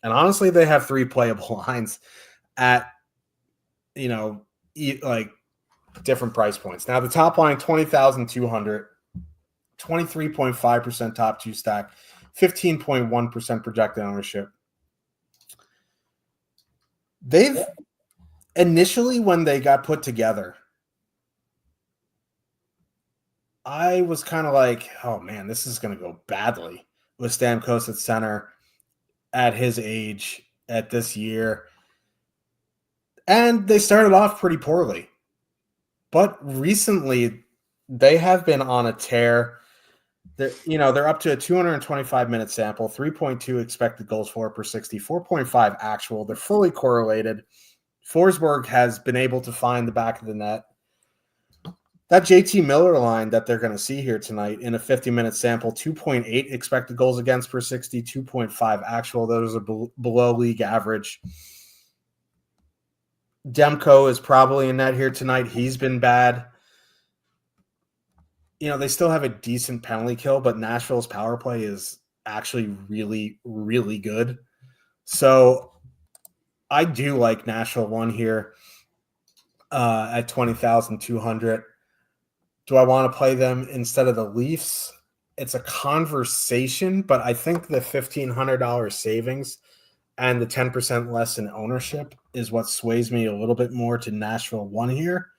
And honestly, they have 3 playable lines at, like different price points. Now, the top line, 20,200, 23.5% top 2 stack, 15.1% projected ownership. They've initially, when they got put together, I was kind of like, oh man, this is going to go badly with Stamkos at center at his age at this year. And they started off pretty poorly. But recently, they have been on a tear. They're up to a 225-minute sample, 3.2 expected goals for per 60, 4.5 actual. They're fully correlated. Forsberg has been able to find the back of the net. That JT Miller line that they're going to see here tonight in a 50-minute sample, 2.8 expected goals against per 60, 2.5 actual. Those are below league average. Demko is probably in net here tonight. He's been bad. They still have a decent penalty kill, but Nashville's power play is actually really, really good. So I do like Nashville one here. at 20,200. Do I want to play them instead of the Leafs? It's a conversation, but I think the $1,500 savings and the 10% less in ownership is what sways me a little bit more to Nashville 1 here.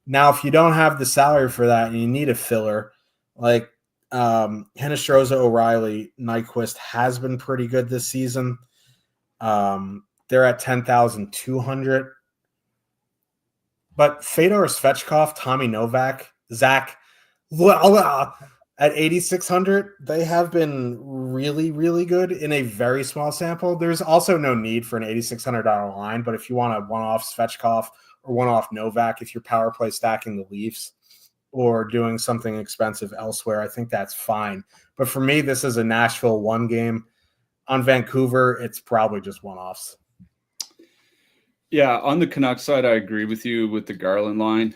Now, if you don't have the salary for that and you need a filler, like Hinostroza, O'Reilly, Nyquist has been pretty good this season. They're at 10,200. But Fedor Svechkov, Tommy Novak, Zach, at 8,600, they have been really, really good in a very small sample. There's also no need for an $8,600 line, but if you want a one-off Svechkov or one-off Novak, if you're power play stacking the Leafs or doing something expensive elsewhere, I think that's fine. But for me, this is a Nashville 1 game. On Vancouver, it's probably just one-offs. Yeah, on the Canucks side, I agree with you with the Garland line.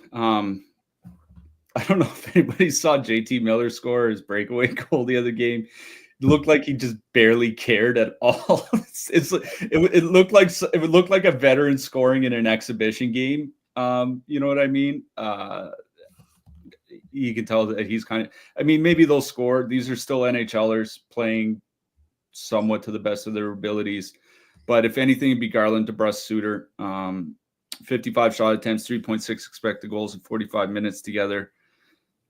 I don't know if anybody saw JT Miller score his breakaway goal the other game. It looked like he just barely cared at all. It looked like a veteran scoring in an exhibition game. You know what I mean? You can tell that he's kind of. I mean, maybe they'll score. These are still NHLers playing somewhat to the best of their abilities. But if anything, it'd be Garland, DeBrusk, Suter. 55 shot attempts, 3.6 expected goals in 45 minutes together.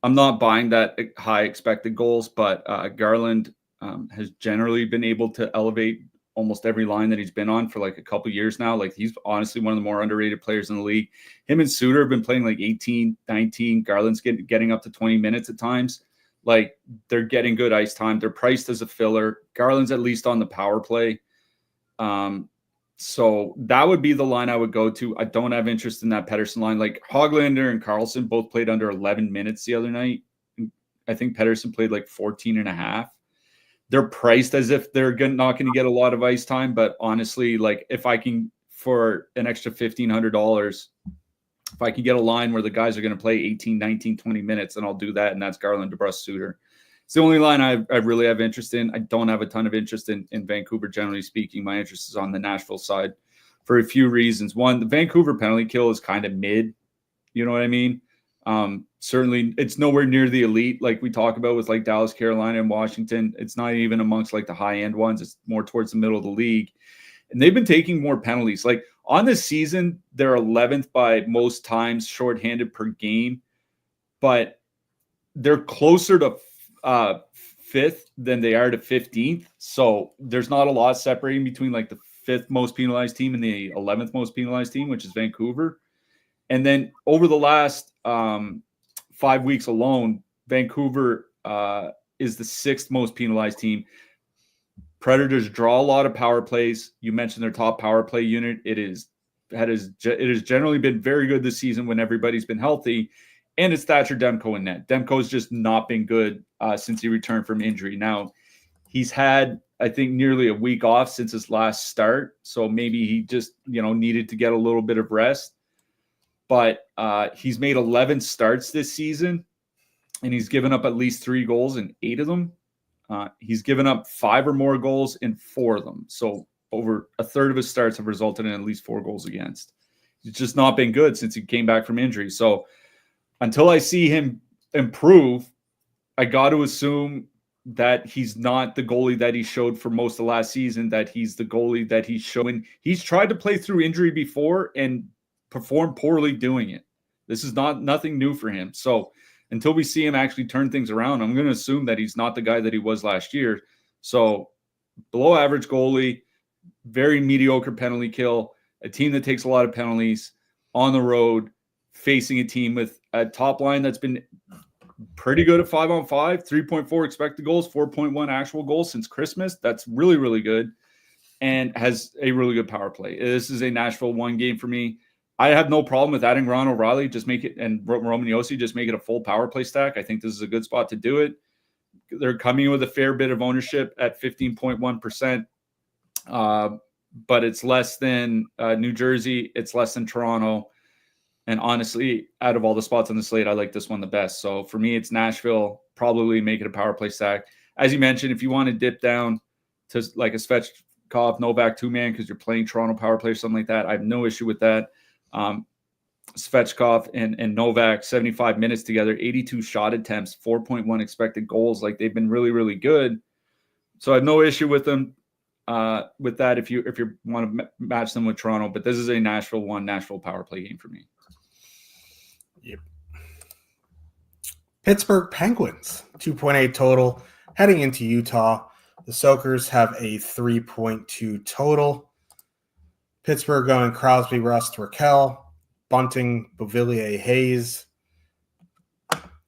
I'm not buying that high expected goals, but Garland has generally been able to elevate almost every line that he's been on for like a couple of years now. Like he's honestly one of the more underrated players in the league. Him and Suter have been playing like 18, 19. Garland's getting up to 20 minutes at times. Like they're getting good ice time. They're priced as a filler. Garland's at least on the power play. So that would be the line I would go to. I don't have interest in that Pettersson line. Like Höglander and Karlsson both played under 11 minutes the other night. I think Pettersson played like 14 and a half. They're priced as if they're not going to get a lot of ice time. But honestly, like if I can, for an extra $1,500, if I can get a line where the guys are going to play 18, 19, 20 minutes, then I'll do that. And that's Garland, DeBrusk, Suter. It's the only line I really have interest in. I don't have a ton of interest in Vancouver, generally speaking. My interest is on the Nashville side for a few reasons. One, the Vancouver penalty kill is kind of mid. You know what I mean? Certainly, it's nowhere near the elite like we talk about with like Dallas, Carolina, and Washington. It's not even amongst like the high-end ones. It's more towards the middle of the league. And they've been taking more penalties. Like on this season, they're 11th by most times shorthanded per game. But they're closer to 5th than they are to 15th. So there's not a lot separating between like the 5th most penalized team and the 11th most penalized team, which is Vancouver. And then over the last 5 weeks alone, Vancouver is the 6th most penalized team. Predators draw a lot of power plays. You mentioned their top power play unit. It has generally been very good this season when everybody's been healthy. And it's Thatcher Demko in net. Demko's just not been good since he returned from injury. Now, he's had, I think, nearly a week off since his last start. So maybe he just, needed to get a little bit of rest. But he's made 11 starts this season, and he's given up at least 3 goals in 8 of them. He's given up 5 or more goals in 4 of them. So over a third of his starts have resulted in at least 4 goals against. He's just not been good since he came back from injury. So until I see him improve, I got to assume that he's not the goalie that he showed for most of last season, that he's the goalie that he's showing. He's tried to play through injury before and performed poorly doing it. This is nothing new for him. So until we see him actually turn things around, I'm going to assume that he's not the guy that he was last year. So below average goalie, very mediocre penalty kill, a team that takes a lot of penalties on the road, facing a team with a top line that's been pretty good at 5-on-5, 3.4 expected goals, 4.1 actual goals since Christmas. That's really, really good, and has a really good power play. This is a Nashville 1 game for me. I have no problem with adding Ron O'Reilly, just make it, and Roman Josi, just make it a full power play stack. I think this is a good spot to do it. They're coming in with a fair bit of ownership at 15.1%, but it's less than New Jersey. It's less than Toronto. And honestly, out of all the spots on the slate, I like this one the best. So for me, it's Nashville, probably make it a power play stack. As you mentioned, if you want to dip down to like a Svechkov, Novak 2-man because you're playing Toronto power play or something like that, I have no issue with that. Svechkov and Novak, 75 minutes together, 82 shot attempts, 4.1 expected goals. Like, they've been really, really good. So I have no issue with them with that if you want to match them with Toronto. But this is a Nashville power play game for me. Yep. Pittsburgh Penguins, 2.8 total. Heading into Utah, the Soakers have a 3.2 total. Pittsburgh going Crosby, Rust, Raquel, Bunting, Beauvillier, Hayes,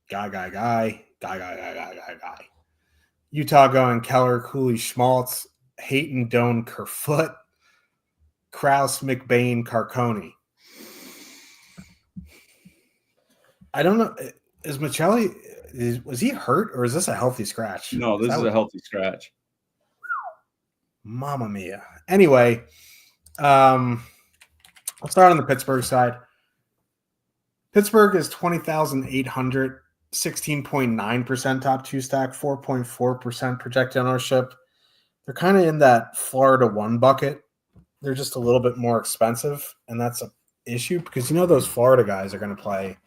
guy. Utah going Keller, Cooley, Schmaltz, Hayton, Doan, Kerfoot, Krause, McBain, Carconi. I don't know. Is Michelli, was he hurt or is this a healthy scratch? No, this is a healthy scratch. Mamma mia. Anyway, I'll start on the Pittsburgh side. Pittsburgh is 20,800, 16.9% top two stack, 4.4% projected ownership. They're kind of in that Florida 1 bucket. They're just a little bit more expensive, and that's an issue because those Florida guys are going to play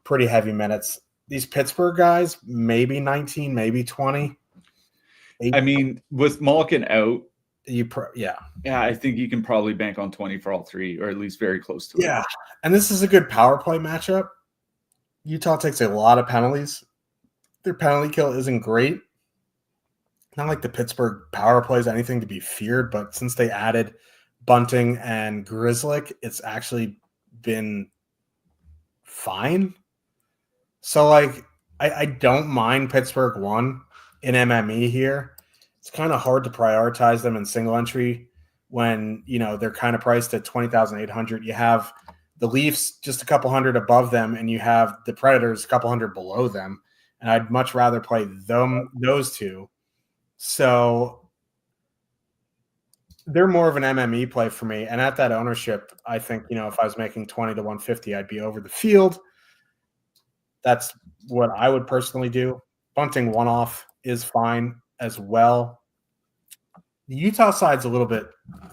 pretty heavy minutes. These Pittsburgh guys, maybe 19, maybe 20. I mean, with Malkin out, yeah, I think you can probably bank on 20 for all three, or at least very close to it. Yeah, and this is a good power play matchup. Utah takes a lot of penalties. Their penalty kill isn't great. Not like the Pittsburgh power play is anything to be feared, but since they added Bunting and Grzelcyk, it's actually been fine. So, I don't mind Pittsburgh 1 in MME here. It's kind of hard to prioritize them in single entry when, they're kind of priced at 20,800. You have the Leafs just a couple hundred above them, and you have the Predators a couple hundred below them. And I'd much rather play those two. So they're more of an MME play for me. And at that ownership, I think, if I was making 20 to 150, I'd be over the field. That's what I would personally do. Bunting one-off is fine as well. The Utah side's a little bit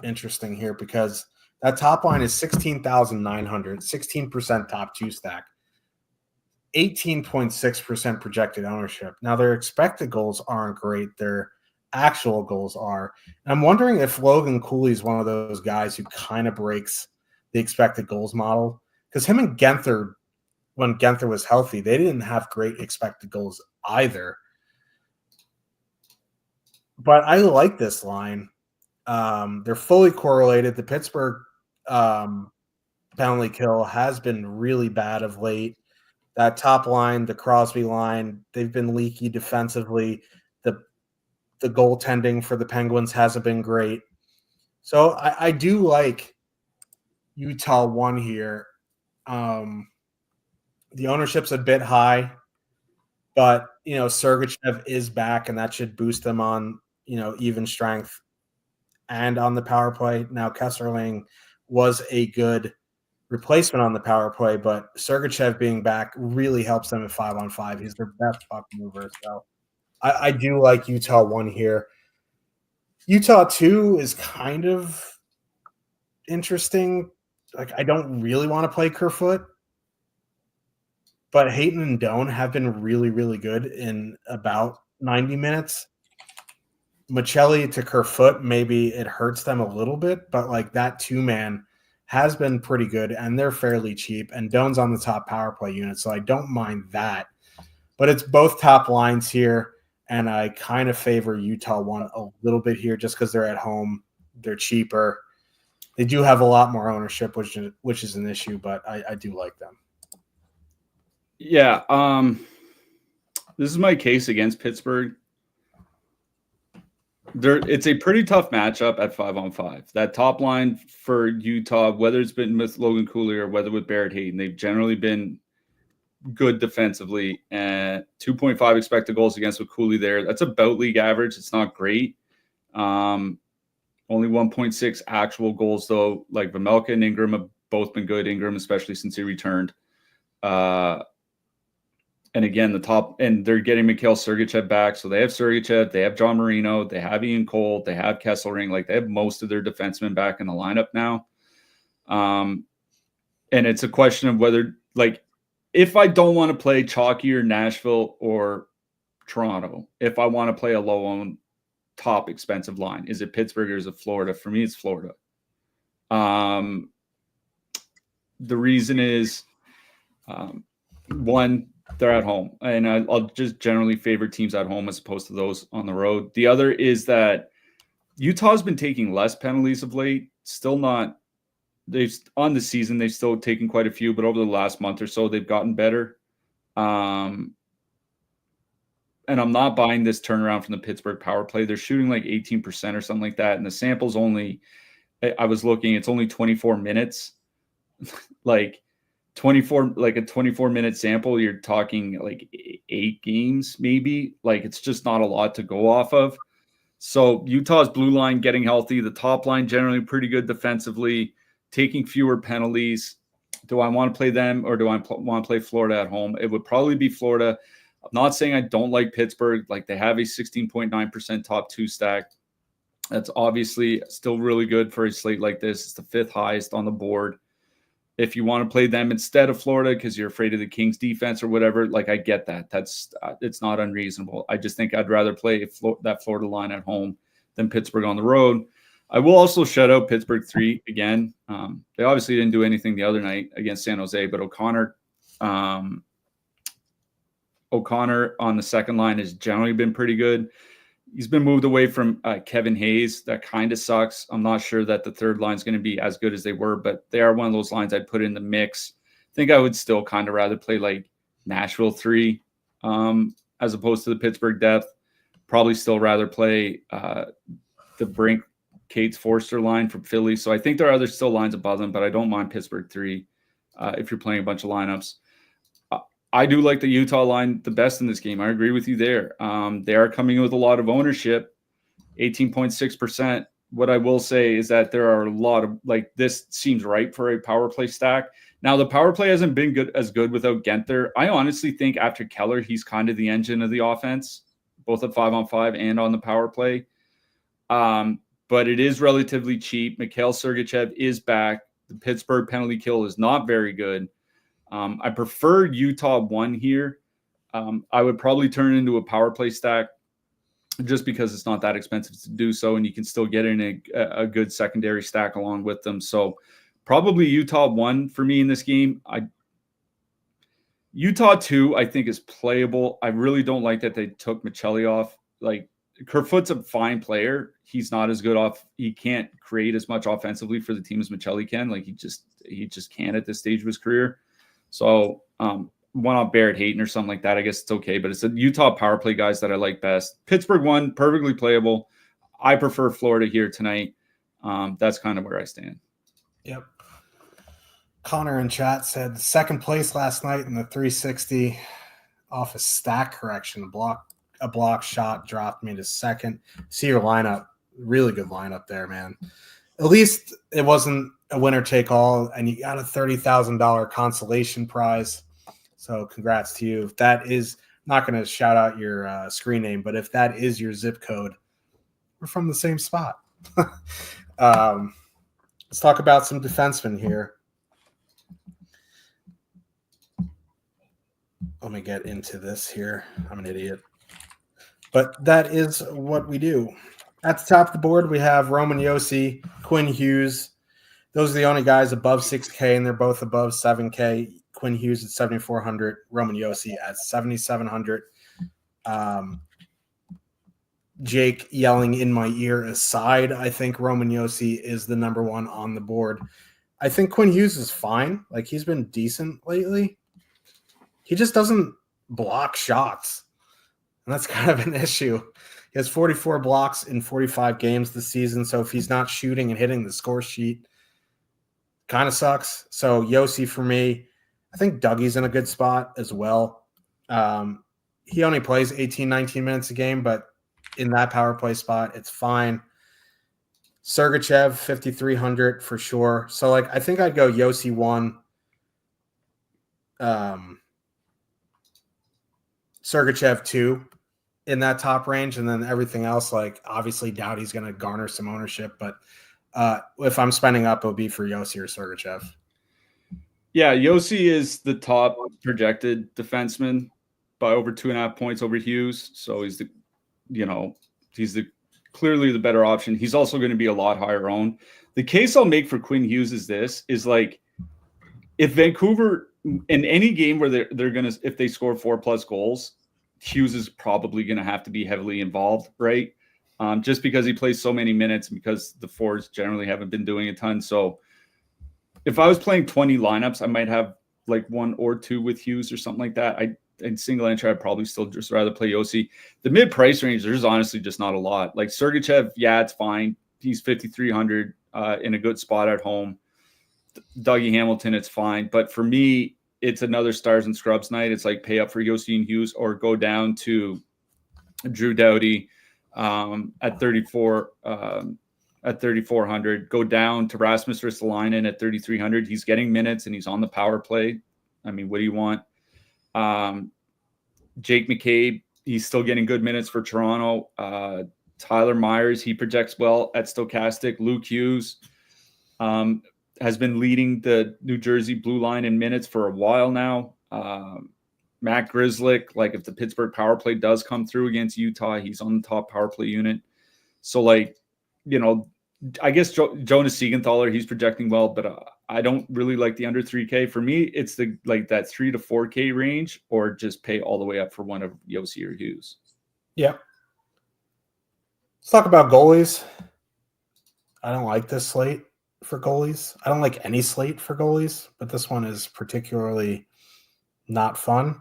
interesting here because that top line is 16,900, 16% top two stack, 18.6% projected ownership. Now, their expected goals aren't great. Their actual goals are. And I'm wondering if Logan Cooley is one of those guys who kind of breaks the expected goals model because him and Genther, when Genther was healthy, they didn't have great expected goals either. But I like this line. They're fully correlated. The Pittsburgh penalty kill has been really bad of late. That top line, the Crosby line, they've been leaky defensively. The goaltending for the Penguins hasn't been great. So I do like Utah 1 here. The ownership's a bit high, but, Sergachev is back, and that should boost them on, even strength and on the power play. Now, Kesserling was a good replacement on the power play, but Sergachev being back really helps them at 5-on-5. He's their best puck mover. So I do like Utah 1 here. Utah 2 is kind of interesting. I don't really want to play Kerfoot, but Hayton and Doan have been really, really good in about 90 minutes. Michelli to Kerfoot, maybe it hurts them a little bit, but that 2-man has been pretty good, and they're fairly cheap, and Doan's on the top power play unit, so I don't mind that. But it's both top lines here, and I kind of favor Utah 1 a little bit here just because they're at home. They're cheaper. They do have a lot more ownership, which is an issue, but I do like them. Yeah. This is my case against Pittsburgh. It's a pretty tough matchup at 5-on-5. That top line for Utah, whether it's been with Logan Cooley or whether with Barrett Hayton, they've generally been good defensively. And 2.5 expected goals against with Cooley there. That's about league average. It's not great. Only 1.6 actual goals, though. Like Vejmelka and Ingram have both been good. Ingram, especially since he returned. And again, they're getting Mikhail Sergachev back. So they have Sergachev, they have John Marino, they have Ian Cole, they have Kesselring. They have most of their defensemen back in the lineup now. And it's a question of whether, like, if I don't want to play chalkier Nashville or Toronto, if I want to play a low-owned, top expensive line, is it Pittsburgh or is it Florida? For me, it's Florida. The reason is, one, they're at home, and I'll just generally favor teams at home as opposed to those on the road. The other is that Utah's been taking less penalties of late. Still not. They've on the season they've still taken quite a few, but over the last month or so they've gotten better. And I'm not buying this turnaround from the Pittsburgh power play. They're shooting like 18% or something like that, and the sample's only. I was looking; it's only 24 minutes. Like 24, like a 24-minute sample, you're talking like 8 games, maybe. Like, it's just not a lot to go off of. So Utah's blue line getting healthy, the top line generally pretty good defensively, taking fewer penalties. Do I want to play them, or do I want to play Florida at home? It would probably be Florida. I'm not saying I don't like Pittsburgh. Like, they have a 16.9% top 2 stack. That's obviously still really good for a slate like this. It's the 5th highest on the board. If you want to play them instead of Florida because you're afraid of the Kings defense or whatever, like, I get that. That's it's not unreasonable. I just think I'd rather play that Florida line at home than Pittsburgh on the road. I will also shout out Pittsburgh 3 again. They obviously didn't do anything the other night against San Jose, but O'Connor on the second line has generally been pretty good. He's been moved away from Kevin Hayes. That kind of sucks. I'm not sure that the third line is going to be as good as they were, but they are one of those lines I'd put in the mix. I think I would still kind of rather play like Nashville 3 as opposed to the Pittsburgh depth. Probably still rather play the Brink Cates Forster line from Philly. So I think there are other still lines above them, but I don't mind Pittsburgh 3 if you're playing a bunch of lineups. I do like the Utah line the best in this game. I agree with you there. They are coming in with a lot of ownership, 18.6%. What I will say is that there are a lot of, like, this seems right for a power play stack. Now, the power play hasn't been good without Genther. I honestly think after Keller, he's kind of the engine of the offense, both at 5-on-5 and on the power play. But it is relatively cheap. Mikhail Sergachev is back. The Pittsburgh penalty kill is not very good. I prefer Utah 1 here. I would probably turn it into a power play stack just because it's not that expensive to do so, and you can still get in a good secondary stack along with them. So probably Utah 1 for me in this game. Utah 2, I think, is playable. I really don't like that they took Michelli off. Like, Kerfoot's a fine player. He's not as good off. He can't create as much offensively for the team as Michelli can. Like, he just can't at this stage of his career. So one off Barrett Hayton or something like that, I guess it's okay. But it's the Utah power play guys that I like best. Pittsburgh 1, perfectly playable. I prefer Florida here tonight. That's kind of where I stand. Yep. Connor in chat said second place last night in the 360 off a stack correction. A block shot dropped me to second. See your lineup. Really good lineup there, man. At least it wasn't a winner take all, and you got a $30,000 consolation prize. So congrats to you. If that is, I'm not going to shout out your screen name, but if that is your zip code, we're from the same spot. Let's talk about some defensemen here. Let me get into this here. I'm an idiot. But that is what we do. At the top of the board, we have Roman Josi, Quinn Hughes. Those are the only guys above 6K, and they're both above 7K. Quinn Hughes at 7,400, Roman Josi at 7,700. Jake yelling in my ear aside, I think Roman Josi is the number 1 on the board. I think Quinn Hughes is fine. Like, he's been decent lately. He just doesn't block shots, and that's kind of an issue. He has 44 blocks in 45 games this season, so if he's not shooting and hitting the score sheet, kind of sucks. So Josi for me. I think Dougie's in a good spot as well. He only plays 18, 19 minutes a game, but in that power play spot, it's fine. Sergachev, 5,300 for sure. So, like, I think I'd go Josi 1, Sergachev 2 in that top range, and then everything else, like, obviously Doughty's going to garner some ownership, but if I'm spending up, it'll be for Josi or Sergachev. Yeah, Yossi is the top projected defenseman by over 2.5 points over Hughes. So he's clearly the better option. He's also going to be a lot higher owned. The case I'll make for Quinn Hughes is like, if Vancouver in any game where they're gonna, if they score 4+ goals, Hughes is probably going to have to be heavily involved, right? Just because he plays so many minutes and because the forwards generally haven't been doing a ton. So if I was playing 20 lineups, I might have like 1 or 2 with Hughes or something like that. In single entry, I'd probably still just rather play Yossi. The mid price range, there's honestly just not a lot. Like Sergachev, yeah, it's fine. He's 5,300 in a good spot at home. Dougie Hamilton, it's fine. But for me, it's another stars and scrubs night. It's like pay up for Yossi and Hughes or go down to Drew Doughty at 34. At 3,400, go down to Rasmus Ristolainen at 3,300. He's getting minutes and he's on the power play. I mean, what do you want? Jake McCabe, he's still getting good minutes for Toronto. Tyler Myers, he projects well at Stochastic. Luke Hughes has been leading the New Jersey blue line in minutes for a while now. Matt Grzelcyk, like if the Pittsburgh power play does come through against Utah, he's on the top power play unit. So like, I guess Jonas Siegenthaler, he's projecting well, but I don't really like the under 3K. For me, it's that 3 to 4K range, or just pay all the way up for one of Yossi or Hughes. Yeah. Let's talk about goalies. I don't like this slate for goalies. I don't like any slate for goalies, but this one is particularly not fun.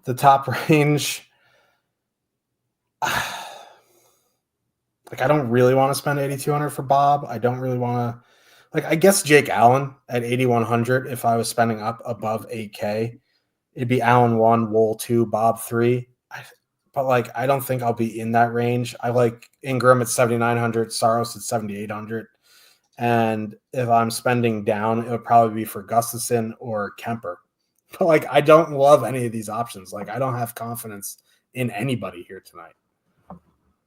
The top range, like, I don't really want to spend 8,200 for Bob. I don't really want to, like, I guess Jake Allen at 8,100. If I was spending up above 8K, it'd be Allen 1, Wool 2, Bob 3. But like, I don't think I'll be in that range. I like Ingram at 7,900, Saros at 7,800. And if I'm spending down, it would probably be for Gustafsson or Kemper. But like, I don't love any of these options. Like, I don't have confidence in anybody here tonight.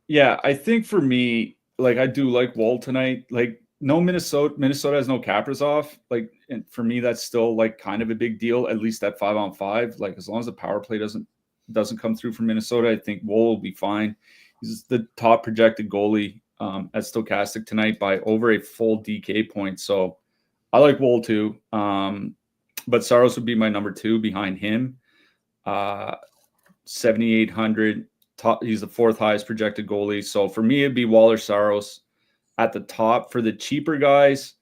Yeah, I think for me, like I do like Woll tonight. Like no Minnesota has no Kaprizov. Like, and for me, that's still like kind of a big deal, at least at 5-on-5. Like as long as the power play doesn't come through from Minnesota, I think Woll will be fine. He's the top projected goalie at Stochastic tonight by over a full DK point. So I like Woll too. But Saros would be my number 2 behind him. 7,800. He's the 4th highest projected goalie. So for me, it'd be Waller Saros at the top. For the cheaper guys,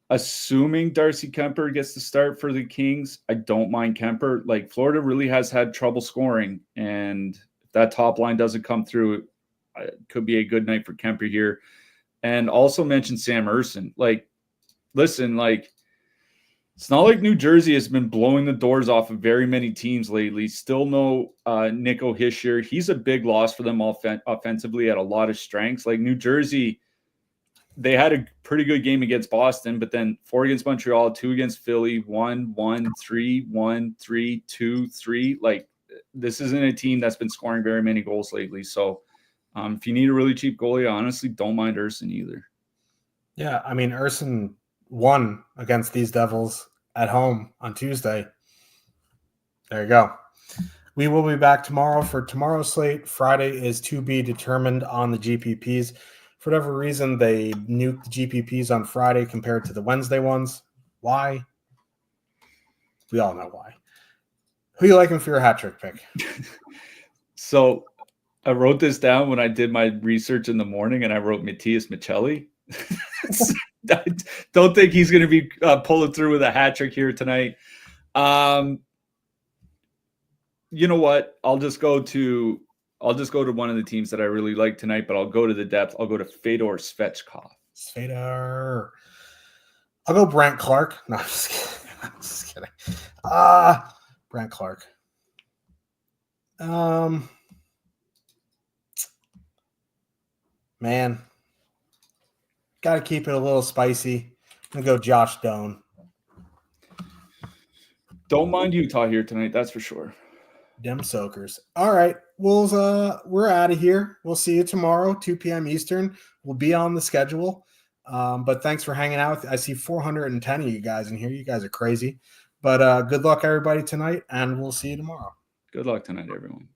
assuming Darcy Kemper gets the start for the Kings, I don't mind Kemper. Like Florida really has had trouble scoring, and if that top line doesn't come through, it could be a good night for Kemper here. And also mention Sam Ersson. Like, listen, like, it's not like New Jersey has been blowing the doors off of very many teams lately. Still no Nico Hischier. He's a big loss for them offensively at a lot of strengths. Like New Jersey, they had a pretty good game against Boston, but then 4 against Montreal, 2 against Philly, 1-1, 3-1, 3-2, 3. Like this isn't a team that's been scoring very many goals lately. So if you need a really cheap goalie, I honestly don't mind Ersson either. Yeah, I mean, Ersson won against these Devils at home on Tuesday. There you go. We will be back tomorrow for tomorrow's slate. Friday is to be determined on the GPPs. For whatever reason, they nuked the GPPs on Friday compared to the Wednesday ones. Why? We all know why. Who you liking for your hat trick pick? So I wrote this down when I did my research in the morning, and I wrote Matthias Michelli. I don't think he's going to be pulling through with a hat trick here tonight. You know what? I'll just go to one of the teams that I really like tonight, but I'll go to the depth. I'll go to Fedor Svechkov. Fedor. I'll go Brant Clark. No, I'm just kidding. I'm just kidding. Brant Clark. Man. Got to keep it a little spicy. I'm going to go Josh Doan. Don't mind Utah here tonight, that's for sure. Dem Soakers. All right. Well, we're out of here. We'll see you tomorrow, 2 p.m. Eastern. We'll be on the schedule. But thanks for hanging out. I see 410 of you guys in here. You guys are crazy. But good luck, everybody, tonight, and we'll see you tomorrow. Good luck tonight, everyone.